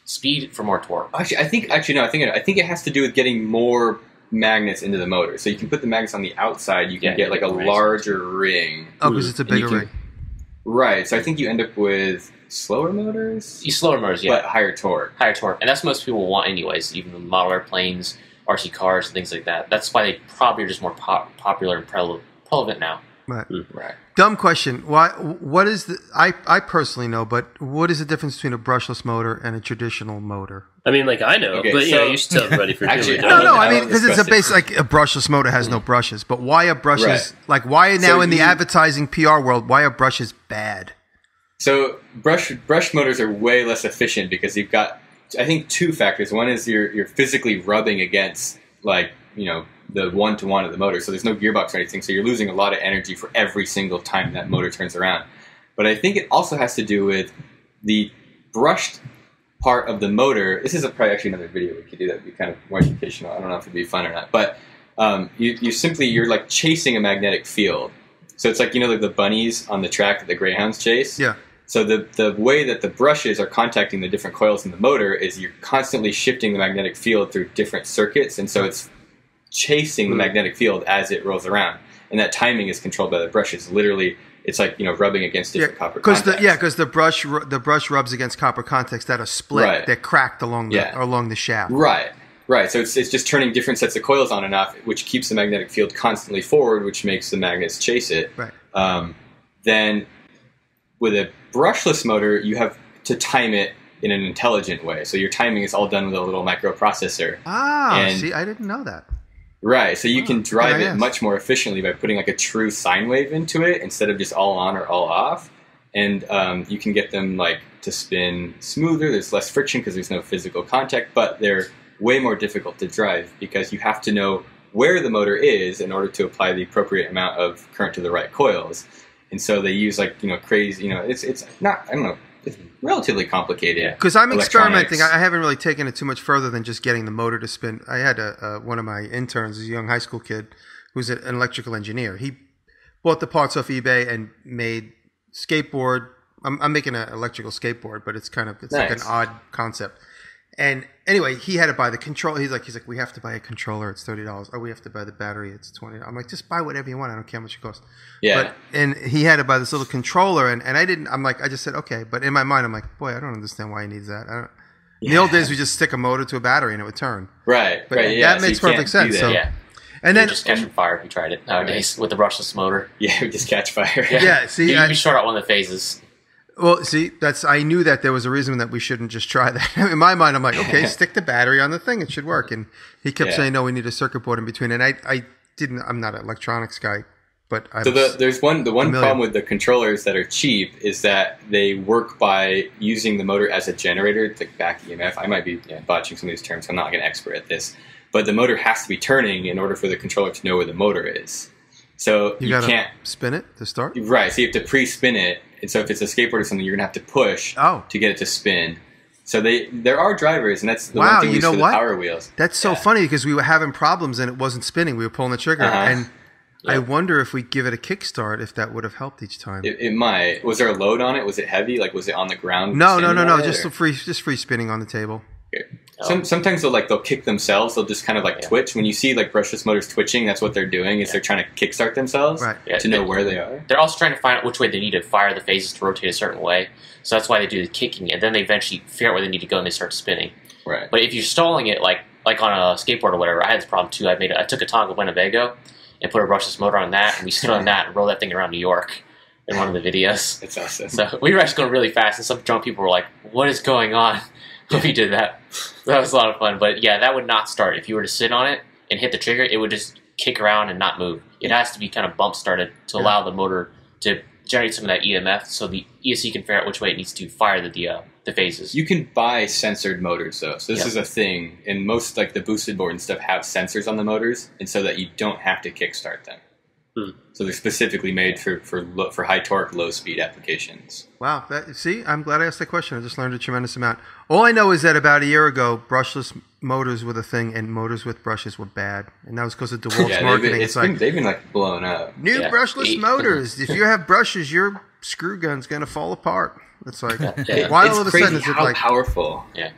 F: speed for more torque.
D: Actually, I think it has to do with getting more magnets into the motor. So you can put the magnets on the outside. You can
F: Yeah,
D: get like a
F: right.
D: larger ring.
B: because it's a
D: And you
B: bigger
D: can-
B: ring.
D: Right. So I think you end up with slower motors,
F: These slower motors, yeah,
D: but higher torque.
F: higher torque, and that's what most people want anyways. Even the model airplanes, RC cars, and things like that. That's why they probably are just more popular and prevalent now.
B: Right.
D: Right.
B: Dumb question. Why? What is the? I personally know, but what is the difference between a brushless motor and a traditional motor?
A: I mean, like I know,
D: Okay,
A: but
D: so-
A: you should tell everybody for
D: Actually,
A: people.
D: I
A: who
B: No,
A: don't.
B: I
D: I
B: mean
D: don't
B: because it's a
D: discuss
B: base like a brushless motor has no brushes. But why are brushes
D: Right.
B: like why now
D: So
B: in the
D: you-
B: advertising PR world? Why are brushes bad?
D: So brush motors are way less efficient because you've got, I think, two factors. One is you're physically rubbing against the one-to-one of the motor, so there's no gearbox or anything, so you're losing a lot of energy for every single time that motor turns around. But I think it also has to do with the brushed part of the motor. This is probably actually another video we could do that would be kind of more educational. I don't know if it'd be fun or not, but you're like chasing a magnetic field. So it's like like the bunnies on the track that the greyhounds chase.
B: Yeah.
D: So the way that the brushes are contacting the different coils in the motor is you're constantly shifting the magnetic field through different circuits, and so it's chasing the magnetic field as it rolls around, and that timing is controlled by the brushes. Literally, it's like rubbing against different copper contacts.
B: Because the brush rubs against copper contacts that are split,
D: Right.
B: they're cracked along the shaft.
D: Right. So it's just turning different sets of coils on and off, which keeps the magnetic field constantly forward, which makes the magnets chase it.
B: Right.
D: Then with a brushless motor, you have to time it in an intelligent way. So your timing is all done with a little microprocessor.
B: See, I didn't know that.
D: Right, so you can drive
B: yes.
D: it much more efficiently by putting like a true sine wave into it instead of just all on or all off. And you can get them like to spin smoother. There's less friction because there's no physical contact, but they're way more difficult to drive because you have to know where the motor is in order to apply the appropriate amount of current to the right coils. And so they use like crazy. It's not. I don't know. It's relatively complicated.
B: Because I'm
D: electronics.
B: experimenting. I haven't really taken it too much further than just getting the motor to spin. I had one of my interns, a young high school kid, who's an electrical engineer. He bought the parts off eBay and made skateboard. I'm making an electrical skateboard, but it's like an odd concept. And anyway, he had to buy the control. He's like, we have to buy a controller. It's $30. Or we have to buy the battery. It's $20. I'm like, just buy whatever you want. I don't care how much it costs.
D: Yeah.
B: And he had to buy this little controller, and I didn't. I'm like, I just said okay. But in my mind, I'm like, boy, I don't understand why he needs that. In the old days, we just stick a motor to a battery and it would turn.
D: Right.
B: But
D: right. Yeah.
B: that
D: so
B: makes
D: you can't
B: perfect sense.
D: do
B: So,
D: that.
F: Yeah.
B: and then
F: You just catch on fire if you tried it nowadays with the brushless motor.
D: Yeah, we just catch fire.
B: yeah, see,
F: You can short out one of the phases.
B: well, see, I knew that there was a reason that we shouldn't just try that. In my mind, I'm like, okay, stick the battery on the thing; it should work. And he kept saying, no, we need a circuit board in between. And I didn't. I'm not an electronics guy, but I.
D: So the one
B: familiar.
D: problem with the controllers that are cheap is that they work by using the motor as a generator, like back EMF. I might be botching some of these terms. I'm not an expert at this, but the motor has to be turning in order for the controller to know where the motor is. So you can't
B: spin it to start?
D: Right, so you have to pre-spin it. And so if it's a skateboard or something, you're going to have to push to get it to spin. So there are drivers, and that's the one thing we use for the power wheels.
B: That's so funny because we were having problems and it wasn't spinning. We were pulling the trigger. And I wonder if we give it a kickstart, if that would have helped each time.
D: It might. Was there a load on it? Was it heavy? Like, was it on the ground?
B: No. Just free spinning on the table.
D: Sometimes they'll kick themselves. They'll just kind of twitch. When you see brushless motors twitching, that's what they're doing. Is they're trying to kickstart themselves to know where they are.
F: They're also trying to find out which way they need to fire the phases to rotate a certain way. So that's why they do the kicking, and then they eventually figure out where they need to go and they start spinning.
D: Right.
F: But if you're stalling it like on a skateboard or whatever, I had this problem too. I took a Tonga Winnebago and put a brushless motor on that, and we stood on that and rolled that thing around New York in one of the videos.
D: That's awesome.
F: So we were actually going really fast, and some drunk people were like, "What is going on?" when we did that. That was a lot of fun. But yeah, that would not start. If you were to sit on it and hit the trigger, it would just kick around and not move. It has to be kind of bump started to allow the motor to generate some of that EMF, so the ESC can figure out which way it needs to fire the phases.
D: You can buy censored motors though, so this is a thing. And most the boosted board and stuff have sensors on the motors, and so that you don't have to kickstart them. So they're specifically made for high torque, low speed applications.
B: Wow! See, I'm glad I asked that question. I just learned a tremendous amount. All I know is that about a year ago, brushless motors were the thing, and motors with brushes were bad, and that was because of DeWalt's marketing.
D: They've been blown up.
B: New brushless motors. If you have brushes, your screw gun's gonna fall apart. It's like why all of a sudden is it
D: how powerful?
F: Yeah,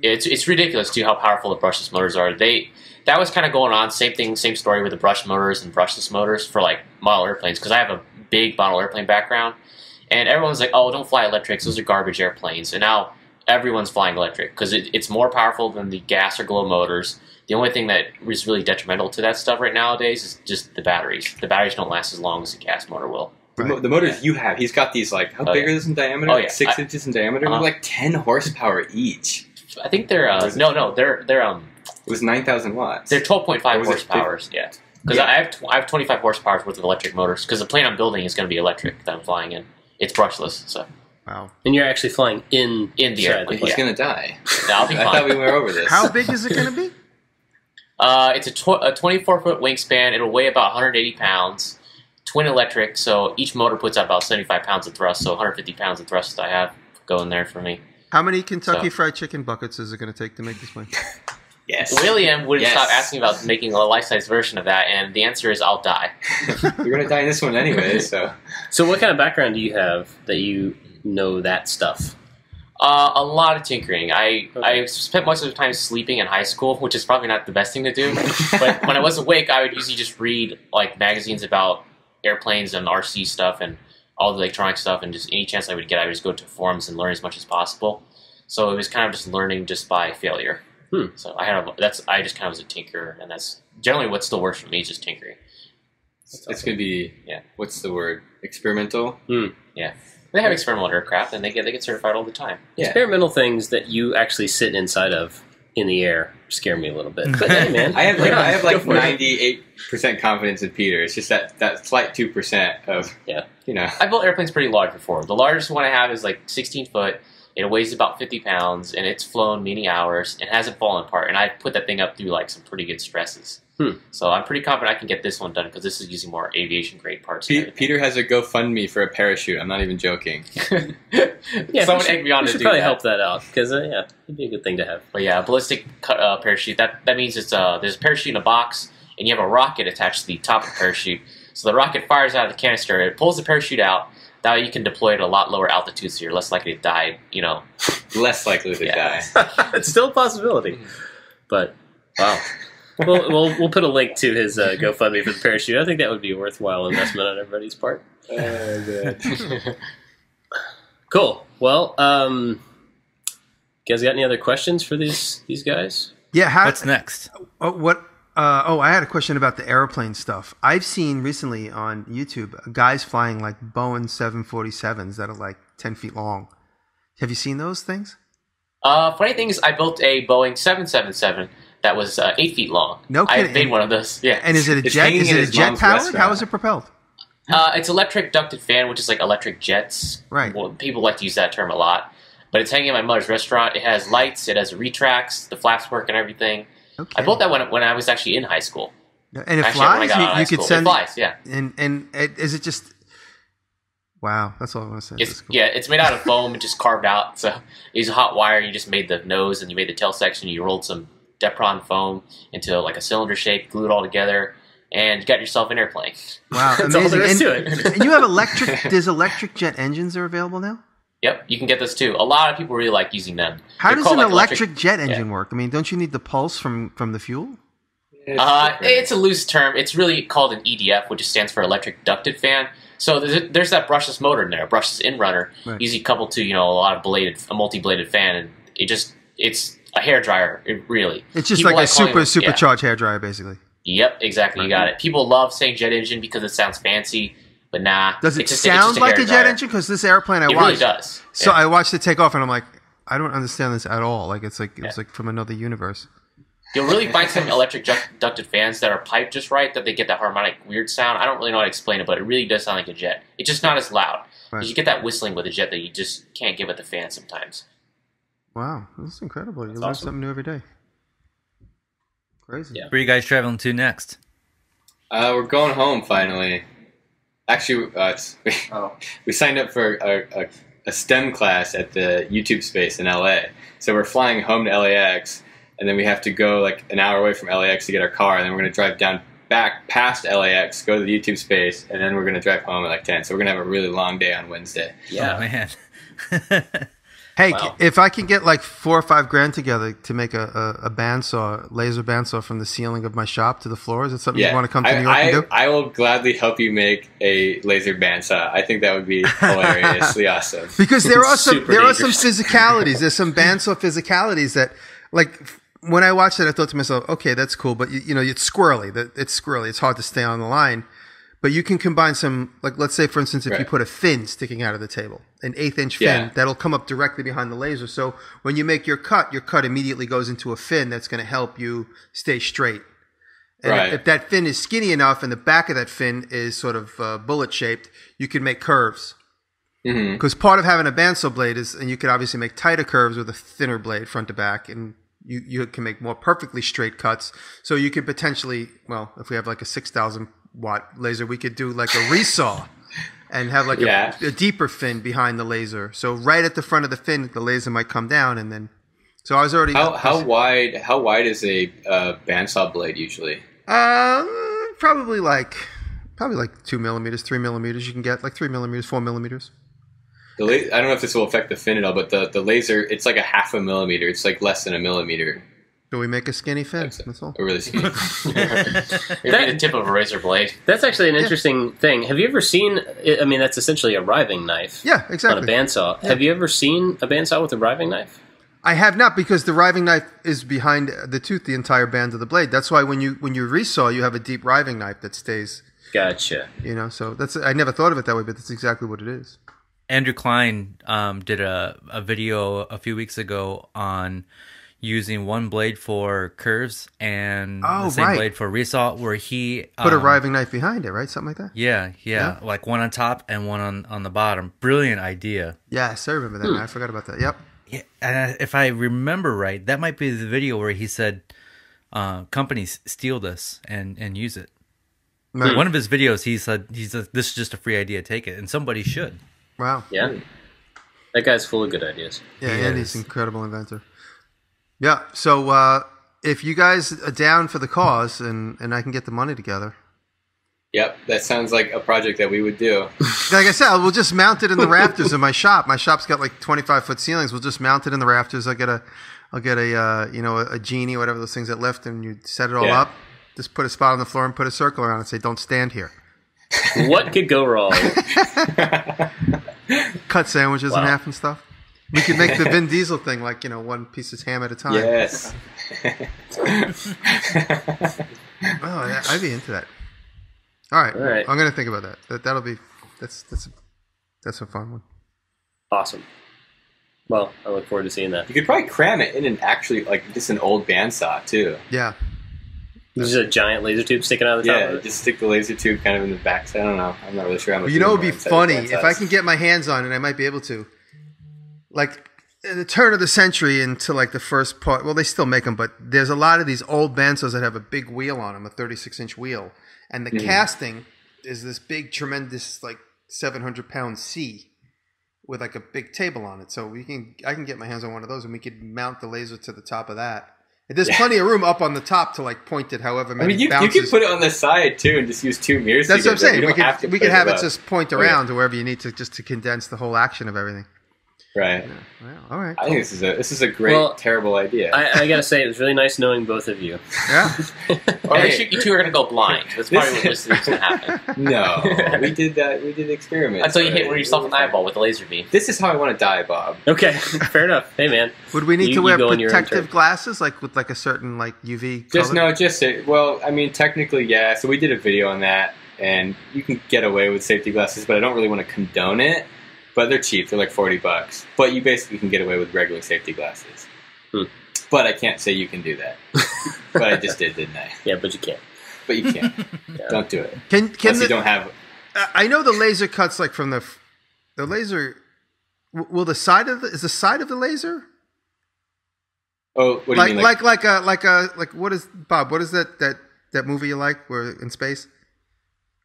F: it's ridiculous too how powerful the brushless motors are. That was kind of going on. Same thing, same story with the brush motors and brushless motors for model airplanes, because I have a big model airplane background, and everyone's like, "Oh, don't fly electrics; those are garbage airplanes." And now everyone's flying electric because it's more powerful than the gas or glow motors. The only thing that is really detrimental to that stuff right nowadays is just the batteries. The batteries don't last as long as a gas motor will.
D: The motors you have, he's got these how big are those in diameter? 6 inches in diameter. They're 10 horsepower each.
F: I think they're they're
D: it was 9,000 watts.
F: They're 12.5 horsepower. Yeah, because I have 25 horsepower worth of electric motors. Because the plane I'm building is going to be electric that I'm flying in. It's brushless, so.
B: Wow.
A: And you're actually flying in
F: the air.
D: He's going to die.
F: No, I'll be fine.
D: I thought we went over this.
B: How big is it going to be?
F: It's a 24-foot wingspan. It'll weigh about 180 pounds. Twin electric, so each motor puts out about 75 pounds of thrust. So 150 pounds of thrust I have going there for me.
B: How many Kentucky Fried Chicken buckets is it going to take to make this plane?
D: Yes.
F: William wouldn't stop asking about making a life-size version of that, and the answer is I'll die.
D: You're going to die in this one anyway, so.
A: So what kind of background do you have that you know that stuff?
F: A lot of tinkering. I spent most of the time sleeping in high school, which is probably not the best thing to do. But when I was awake, I would usually just read magazines about airplanes and RC stuff and all the electronic stuff, and just any chance I would get, I would just go to forums and learn as much as possible. So it was kind of just learning just by failure. So I just kind of was a tinkerer, and that's generally what still works for me, is just tinkering.
D: It's going to be what's the word? Experimental.
F: Yeah, they have experimental aircraft, and they get certified all the time.
A: Yeah. Experimental things that you actually sit inside of in the air scare me a little bit. But hey, man,
D: I have 98% confidence in Peter. It's just that slight 2% of
F: I built airplanes pretty large before. The largest one I have is 16 foot. It weighs about 50 pounds, and it's flown many hours and hasn't fallen apart. And I put that thing up through some pretty good stresses. So I'm pretty confident I can get this one done because this is using more aviation-grade parts.
D: Peter has a GoFundMe for a parachute. I'm not even joking.
F: Someone egged me on to do that.
A: Probably help that out because it'd be a good thing to have.
F: But yeah, a ballistic parachute. That means it's there's a parachute in a box, and you have a rocket attached to the top of the parachute. So the rocket fires out of the canister. It pulls the parachute out. Now you can deploy it at a lot lower altitude, so you're less likely to die.
D: Less likely to die.
A: It's still a possibility, but wow. We'll put a link to his GoFundMe for the parachute. I think that would be a worthwhile investment on everybody's part. Cool. Well, you guys got any other questions for these guys?
B: Yeah.
C: What's next?
B: I had a question about the airplane stuff. I've seen recently on YouTube guys flying Boeing 747s that are 10 feet long. Have you seen those things?
F: Funny thing is, I built a Boeing 777 that was 8 feet long.
B: No kidding.
F: I made one of those. Yeah.
B: And is it a jet? Is it a jet powered? How is it propelled?
F: It's electric ducted fan, which is electric jets.
B: Right.
F: Well, people like to use that term a lot. But it's hanging in my mother's restaurant. It has lights. It has retracts. The flaps work and everything.
B: Okay.
F: I built that when I was actually in high school.
B: And it
F: Actually, when I
B: flies.
F: got out of high
B: You could
F: school.
B: send.
F: It flies, yeah.
B: And is it just? Wow, that's all I want to say.
F: It's,
B: cool.
F: Yeah, it's made out of foam. It's just carved out. So you use a hot wire. You just made the nose and you made the tail section. You rolled some Depron foam into like a cylinder shape, glue it all together, and you got yourself an airplane.
B: Wow,
A: That's all
B: amazing.
A: there is to it.
B: And you have electric. There's electric jet engines that are available now.
F: Yep, you can get this too. A lot of people really like using them.
B: How
F: They're
B: does
F: called,
B: an
F: like,
B: electric jet engine work? I mean, don't you need the pulse from the fuel?
F: It's a loose term. It's really called an EDF, which stands for Electric Ducted Fan. So there's that brushless motor in there, a brushless in-runner, usually coupled to a lot of a multi-bladed fan, and it's a hair dryer.
B: It's just
F: People
B: like a supercharged
F: yeah.
B: hair dryer, basically.
F: Yep, exactly. You got it. People love saying jet engine because it sounds fancy, but nah.
B: Does it
F: it's just
B: sound like a jet
F: dryer.
B: engine? Because this airplane I watched,
F: It really does.
B: So
F: Yeah.
B: I watched it take off, and I'm like, I don't understand this at all. Like it was like from another universe.
F: You'll really find some electric ducted fans that are piped just right, that they get that harmonic weird sound. I don't really know how to explain it, but it really does sound like a jet. It's just not as loud. Because you get that whistling with a jet that you just can't get with the fan sometimes.
B: Wow, that's incredible. You learn
A: awesome.
B: something new every day. Crazy.
A: Yeah.
C: Where are you guys traveling to next?
D: We're going home finally. Actually, we signed up for a STEM class at the YouTube space in LA. So we're flying home to LAX, and then we have to go like an hour away from LAX to get our car, and then we're going to drive back past LAX, go to the YouTube space, and then we're going to drive home at like 10. So we're going to have a really long day on Wednesday.
C: Oh, man.
B: Hey,
A: Wow.
B: if I can get like $4 or $5 grand together to make a bandsaw, laser bandsaw from the ceiling of my shop to the floor, is that something you want to come to New York and do?
D: I will gladly help you make a laser bandsaw. I think that would be hilariously awesome.
B: Because there are some
A: Super dangerous.
B: physicalities. There's some bandsaw physicalities that, like, when I watched it, I thought to myself, okay, that's cool, but it's squirrely. It's squirrely. It's hard to stay on the line. But you can combine some, like, let's say, for instance, if you put a fin sticking out of the table, an 1/8-inch fin, that'll come up directly behind the laser. So when you make your cut immediately goes into a fin that's going to help you stay straight. And if that fin is skinny enough and the back of that fin is sort of bullet-shaped, you can make curves. Because part of having a bandsaw blade is, and you can obviously make tighter curves with a thinner blade front to back, and you can make more perfectly straight cuts. So you could potentially, well, if we have like a 6,000 watt laser, we could do like a resaw and have like a deeper fin behind the laser. So right at the front of the fin, the laser might come down, and then. So I was already.
D: How wide is a bandsaw blade usually?
B: Probably like 2 millimeters, 3 millimeters. You can get like 3 millimeters, 4 millimeters.
D: I don't know if this will affect the fin at all, but the laser, it's like a 0.5 millimeter. It's like less than a millimeter.
B: Do we make a skinny fin? That's all.
D: A really skinny.
F: It'd be the tip of a razor blade.
A: That's actually an interesting thing. Have you ever seen? I mean, that's essentially a riving knife.
B: Yeah, exactly.
A: On a bandsaw. Yeah. Have you ever seen a bandsaw with a riving knife?
B: I have not, because the riving knife is behind the tooth, the entire band of the blade. That's why when you resaw, you have a deep riving knife that stays.
A: Gotcha.
B: So I never thought of it that way, but that's exactly what it is.
C: Andrew Klein did a video a few weeks ago on using one blade for curves and the same blade for resaw, where he
B: put a riving knife behind it, right? Something like that?
C: Yeah. Like one on top and one on the bottom. Brilliant idea.
B: Yes, I remember that. I forgot about that. Yep.
C: Yeah, and if I remember right, that might be the video where he said companies steal this and use it.
B: Right.
C: One of his videos, he said, this is just a free idea, take it. And somebody should.
B: Wow.
A: Yeah. That guy's full of good ideas.
B: Yeah, Andy's an incredible inventor. Yeah, so if you guys are down for the cause and I can get the money together.
D: Yep, that sounds like a project that we would do.
B: Like I said, we'll just mount it in the rafters of my shop. My shop's got like 25-foot ceilings. We'll just mount it in the rafters. I'll get a genie, whatever those things that lift, and you set it all up. Just put a spot on the floor and put a circle around it and say, "Don't stand here."
A: What could go wrong?
B: Cut sandwiches in half and stuff. We could make the Vin Diesel thing, like, one piece of ham at a time.
D: Yes.
B: Oh, yeah, I'd be into that. All right. I'm going to think about that. That's a fun one.
A: Awesome. Well, I look forward to seeing that.
D: You could probably cram it in just an old bandsaw too.
B: Yeah.
A: There's a giant laser tube sticking out of the top of it.
D: Just stick the laser tube kind of in the back. So I don't know. I'm not really sure how much.
B: Well, it would be funny if I can get my hands on it. I might be able to. Like, in the turn of the century into like the first part. Well, they still make them, but there's a lot of these old bandsaws that have a big wheel on them, a 36-inch wheel, and the casting is this big, tremendous, like 700-pound C with like a big table on it. So I can get my hands on one of those, and we could mount the laser to the top of that. There's plenty of room up on the top to like point it however many
D: you
B: bounces.
D: You can put it on the side too and just use 2 mirrors.
B: That's what I'm saying. We could have it
D: up.
B: just point around to wherever you need to, just to condense the whole action of everything.
D: Right.
B: Yeah. Well, all right.
D: I think this is a great, terrible idea.
A: I gotta say, it was really nice knowing both of you.
B: Yeah.
F: You two are gonna go blind. That's probably what's gonna happen.
D: No, we did that. We did experiments.
F: Until you hit yourself an eyeball with a laser beam.
D: This is how I want to die, Bob.
A: Okay, fair enough. Hey, man.
B: Would we need to wear
A: go on your own
B: protective
A: turn.
B: glasses, like with like a certain like UV color?
D: Well, I mean, technically, yeah. So we did a video on that, and you can get away with safety glasses, but I don't really want to condone it. But they're cheap. They're like $40. But you basically can get away with regular safety glasses. But I can't say you can do that. But I just did, didn't I?
A: Yeah, but you can't.
D: But you can't. Don't do it.
B: Unless
D: you don't have...
B: I know the laser cuts like from the laser... Will the side of is the side of the laser?
D: Oh, what do you mean?
B: Like what is, Bob, what is that movie you like where in space?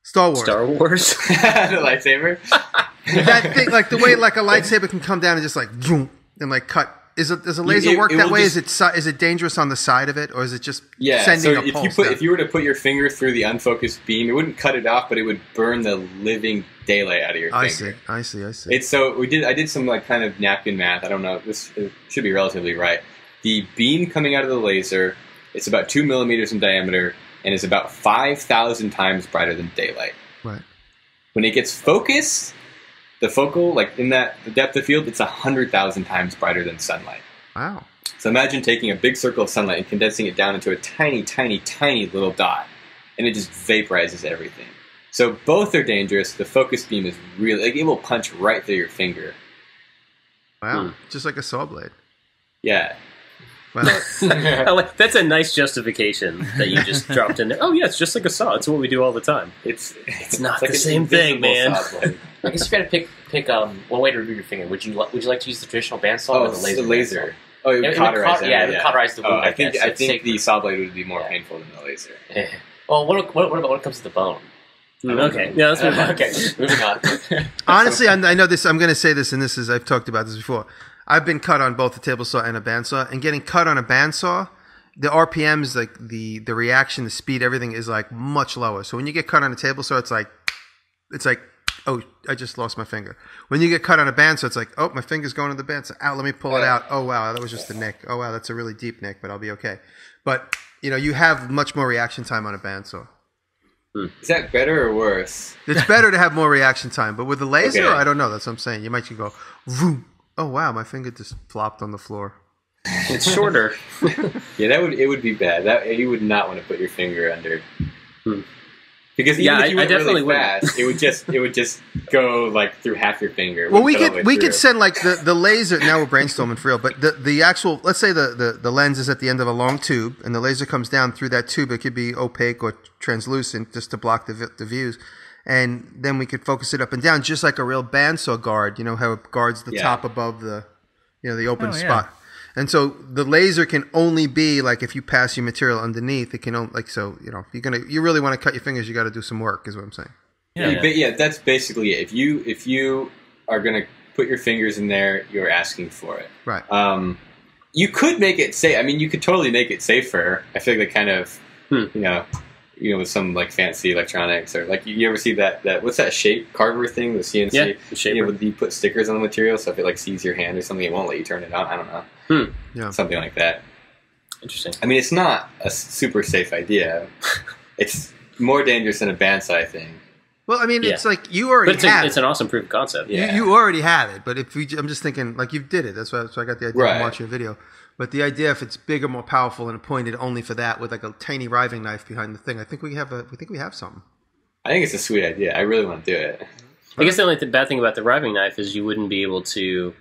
B: Star Wars.
A: Star Wars?
D: The lightsaber?
B: That thing, like the way like a lightsaber can come down and just like zoom and like cut. Does a laser work that way? Is it dangerous on the side of it, or is it just sending a pulse?
D: If you were to put your finger through the unfocused beam, it wouldn't cut it off, but it would burn the living daylight out of your finger.
B: I see.
D: It's so I did some like kind of napkin math. I don't know. This should be relatively right. The beam coming out of the laser, it's about 2 millimeters in diameter and is about 5,000 times brighter than daylight.
B: Right.
D: When it gets focused, the focal, like in the depth of field, it's 100,000 times brighter than sunlight.
B: Wow.
D: So imagine taking a big circle of sunlight and condensing it down into a tiny, tiny, tiny little dot, and it just vaporizes everything. So both are dangerous. The focus beam is really, like, it will punch right through your finger.
B: Wow. Just like a saw blade.
D: Yeah.
B: Wow.
A: That's a nice justification that you just dropped in there. Oh yeah, it's just like a saw. It's what we do all the time. It's not
D: like
A: the same thing, man.
F: I guess if you had to pick one way to remove your finger, would you like to use the traditional bandsaw or the laser?
D: The laser. Oh, it would cauterize it.
F: Yeah, it would cauterize the wound.
D: I think the saw blade would be more painful than the laser.
F: Well, what about when it comes to the bone?
A: Okay, yeah, let's move on.
F: Okay, moving on.
B: Honestly, I know this. I'm going to say this, and I've talked about this before. I've been cut on both a table saw and a bandsaw, and getting cut on a bandsaw, the RPMs, like the reaction, the speed, everything is like much lower. So when you get cut on a table saw, it's like, oh, I just lost my finger. When you get cut on a bandsaw, it's like, oh, my finger's going to the bandsaw. Ow, let me pull it out. Oh wow, that was just a nick. Oh wow, that's a really deep nick, but I'll be okay. But you have much more reaction time on a bandsaw.
D: Is that better or worse?
B: It's better to have more reaction time, but with the laser, I don't know. That's what I'm saying. You might go, vroom. Oh wow, my finger just flopped on the floor.
A: It's shorter.
D: Yeah, it would be bad. You would not want to put your finger under. Because even if you went really fast, it would just go like through half your finger.
B: Well, we could send like the laser. Now we're brainstorming for real, but the actual, let's say the lens is at the end of a long tube, and the laser comes down through that tube. It could be opaque or translucent, just to block the views. And then we could focus it up and down, just like a real bandsaw guard. You know how it guards the top above the open spot. And so the laser can only be like if you pass your material underneath. It can only if you really want to cut your fingers, you got to do some work. Is what I'm saying.
D: Yeah, that's basically it. If you are gonna put your fingers in there, you're asking for it.
B: Right.
D: You could make it safe. I mean, you could totally make it safer. I feel like they kind of with some like fancy electronics, or like you ever see that what's that shape carver thing, the CNC?
A: Yeah, the shaper.
D: You put stickers on the material, so if it like sees your hand or something, it won't let you turn it on. I don't know.
B: Yeah,
D: something like that.
A: Interesting.
D: I mean, it's not a super safe idea. It's more dangerous than a bandsaw, I think.
B: Well, I mean, it's like you already have
A: it's an awesome proof of concept.
B: Yeah. You already have it, but I'm just thinking, like, you did it. That's why I got the idea of watching a video. But the idea, if it's bigger, more powerful, and pointed only for that, with like a tiny riving knife behind the thing, I think we have something.
D: I think it's a sweet idea. I really want to do it.
A: I guess the only bad thing about the riving knife is you wouldn't be able to.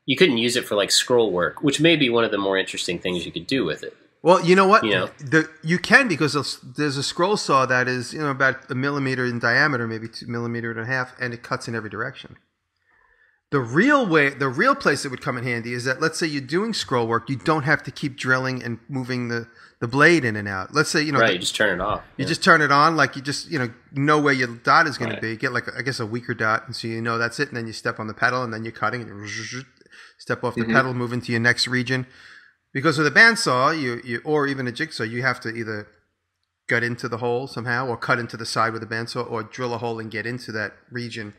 A: You couldn't use it for like scroll work, which may be one of the more interesting things you could do with it.
B: Well, you know what? You can, because there's a scroll saw that is about 1 millimeter in diameter, maybe 2.5 millimeters, and it cuts in every direction. The real place it would come in handy is that, let's say you're doing scroll work, you don't have to keep drilling and moving the blade in and out. Let's say,
A: right, you just turn it off.
B: You just turn it on, like you just, know where your dot is going to be. You get like, I guess, a weaker dot, and so that's it, and then you step on the pedal, and then you're cutting, and you step off the pedal, move into your next region. Because with a bandsaw, you or even a jigsaw, you have to either gut into the hole somehow, or cut into the side with a bandsaw, or drill a hole and get into that region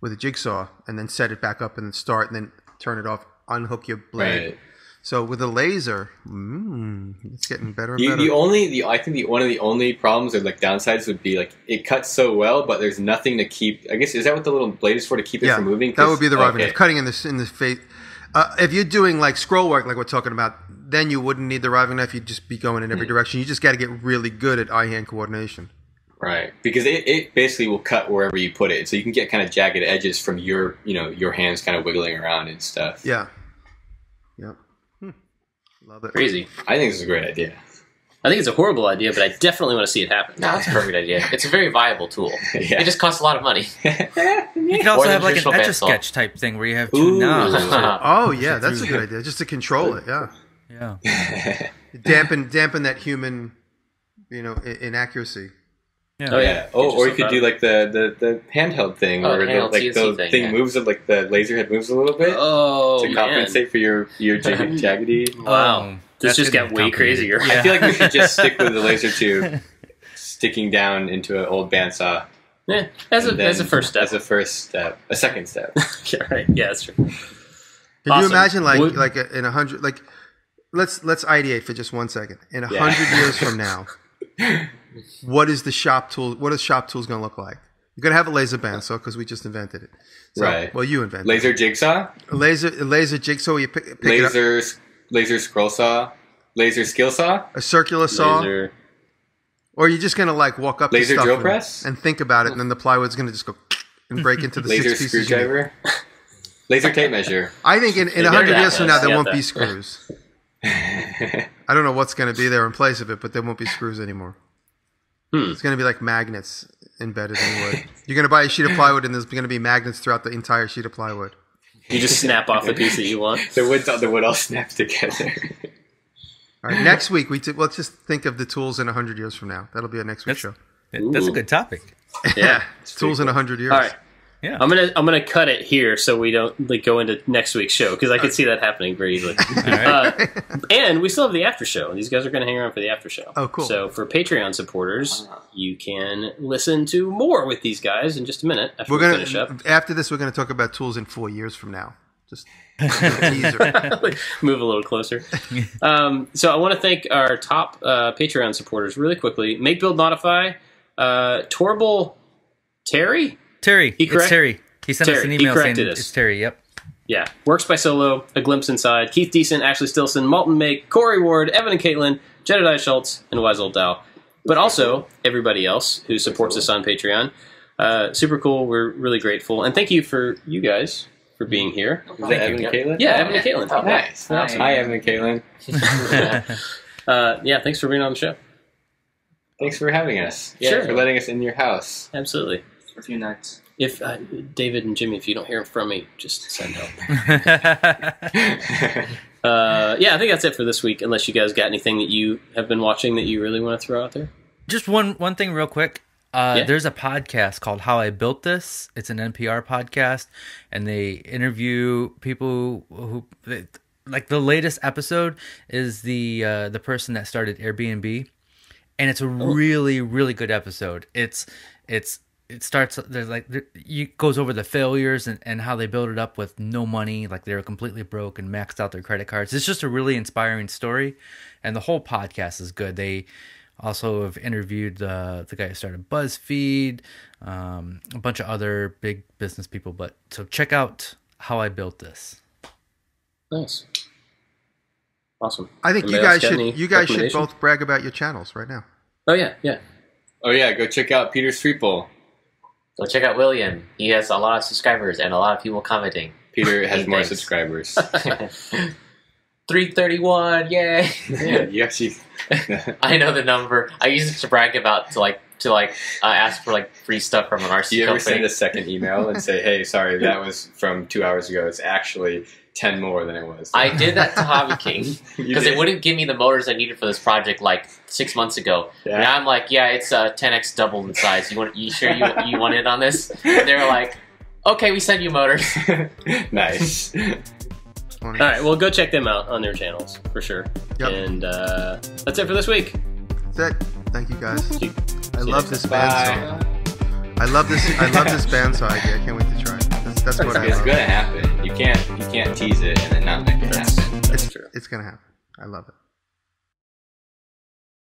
B: with a jigsaw, and then set it back up and then start, and then turn it off, unhook your blade.
D: Right.
B: So with a laser, it's getting better and better.
D: I think one of the only problems or like downsides would be like it cuts so well, but there's nothing to keep. I guess is that what the little blade is for, to keep it from moving?
B: That would be the riving knife. Cutting in the face. If you're doing like scroll work, like we're talking about, then you wouldn't need the riving knife. You'd just be going in every direction. You just got to get really good at eye-hand coordination.
D: Right, because it basically will cut wherever you put it, so you can get kind of jagged edges from your hands kind of wiggling around and stuff.
B: Yeah. Yep. Love it.
A: Crazy.
D: I think this is a great idea.
A: I think it's a horrible idea, but I definitely want to see it happen.
F: No, it's a perfect idea. It's a very viable tool.
D: Yeah.
F: It just costs a lot of money.
C: You can also have like an Etch-a-Sketch type thing where you have two knobs.
B: Oh yeah, that's a good idea. Just to control it. Yeah.
C: Yeah.
B: Dampen that human, inaccuracy.
C: Yeah.
A: Oh yeah.
D: Or you could do like the handheld thing,
F: Oh,
D: where
F: the handheld
D: the
F: CNC
D: thing
F: yeah.
D: moves, like the laser head moves a little bit
A: Oh,
D: to compensate for your jaggedy.
A: Wow. This just got way crazier.
D: I feel like we should just stick with the laser tube sticking down into an old bandsaw.
A: Yeah, as a first step.
D: As a first step. A second step.
A: Yeah, right. Yeah, that's true.
B: Can you imagine like in 100, like let's ideate for just 1 second. In 100 years from now, what is shop tools going to look like? You're going to have a laser bandsaw because we just invented it. So,
D: right.
B: Well, you invented
D: laser
B: it.
D: Jigsaw?
B: A laser jigsaw, you pick
D: laser scroll saw? Laser skill saw?
B: a circular saw?
A: Laser.
B: Or you're just going to like walk up
D: Laser
B: to stuff
D: drill press?
B: and think about it, and then the plywood's going to just go and break into the
D: Laser
B: 6 pieces.
D: screwdriver? Laser tape measure?
B: I think in 100 years from now, there won't
A: that.
B: be screws. I don't know what's going to be there in place of it, but there won't be screws anymore. It's going to be like magnets embedded in wood. You're going to buy a sheet of plywood, and there's going to be magnets throughout the entire sheet of plywood.
A: You just snap off the piece that you want.
D: The wood all snaps together.
B: All right, next week let's just think of the tools in 100 years from now. That'll be a next week show.
C: That's a good topic.
A: Yeah.
B: Tools in 100 years.
A: All right.
C: Yeah.
A: I'm gonna cut it here so we don't go into next week's show because I could see that happening very easily. And we still have the after show, and these guys are gonna hang around for the after show.
B: Oh, cool!
A: So for Patreon supporters, you can listen to more with these guys in just a minute after we finish up.
B: After this, we're gonna talk about tools in 4 years from now. Just a teaser.
A: Move a little closer. So I want to thank our top Patreon supporters really quickly. Make, Build, Modify, Torble, Terry.
C: It's Terry. He sent us an email saying it's Terry. Yep.
A: Yeah. Works by Solo, A Glimpse Inside, Keith Decent, Ashley Stilson, Malton Make, Corey Ward, Evan and Caitlin, Jedediah Schultz, and Wise Old Dow. But also everybody else who supports us on Patreon. Super cool. We're really grateful. And thank you for you guys for being here.
D: Is that Evan and Caitlin?
A: Yeah, Evan and Caitlin.
D: Oh, nice.
A: Awesome.
D: Hi, Evan and Caitlin.
A: Yeah, thanks for being on the show.
D: Thanks for having us.
A: Yeah,
D: for letting us in your house.
A: Absolutely.
E: For a few nights.
A: If David and Jimmy, if you don't hear from me, just send help. Yeah, I think that's it for this week. Unless you guys got anything that you have been watching that you really want to throw out there.
C: Just one thing real quick. There's a podcast called How I Built This. It's an NPR podcast, and they interview people who like the latest episode is the person that started Airbnb, and it's a really, really good episode. It starts there's like it goes over the failures and how they built it up with no money, like they were completely broke and maxed out their credit cards. It's just a really inspiring story, and the whole podcast is good. They also have interviewed the guy who started BuzzFeed, a bunch of other big business people. But so check out How I Built This.
A: Nice, awesome.
B: I think you guys should both brag about your channels right now.
A: Oh yeah.
D: Oh yeah, go check out Peter Streeple.
F: Go check out William. He has a lot of subscribers and a lot of people commenting.
D: Peter has more subscribers.
F: 331, yay!
D: Yeah, you actually.
F: I know the number. I use it to brag about to ask for like free stuff from an RC
D: Do you ever
F: company.
D: send a second email and say, "Hey, sorry, that was from 2 hours ago. It's actually 10 more than it was."
F: I did that to Hobby King
D: You
F: because
D: did?
F: they wouldn't give me the motors I needed for this project like 6 months ago.
D: Yeah.
F: Now I'm like, yeah, it's 10x doubled in size. You sure you want in on this? And they're like, okay, we send you motors.
D: Nice.
A: All right, well, go check them out on their channels for sure.
B: Yep.
A: And that's it for this week.
B: That's it. Thank you guys.
A: See
B: I
A: you
B: love
A: next
B: this
A: time.
B: bandsaw. I love this bandsaw idea. I can't wait to try it. That's what I
D: It's
B: love.
D: gonna happen. You can't tease it and then not make it happen.
A: That's true.
B: It's gonna happen. I love it.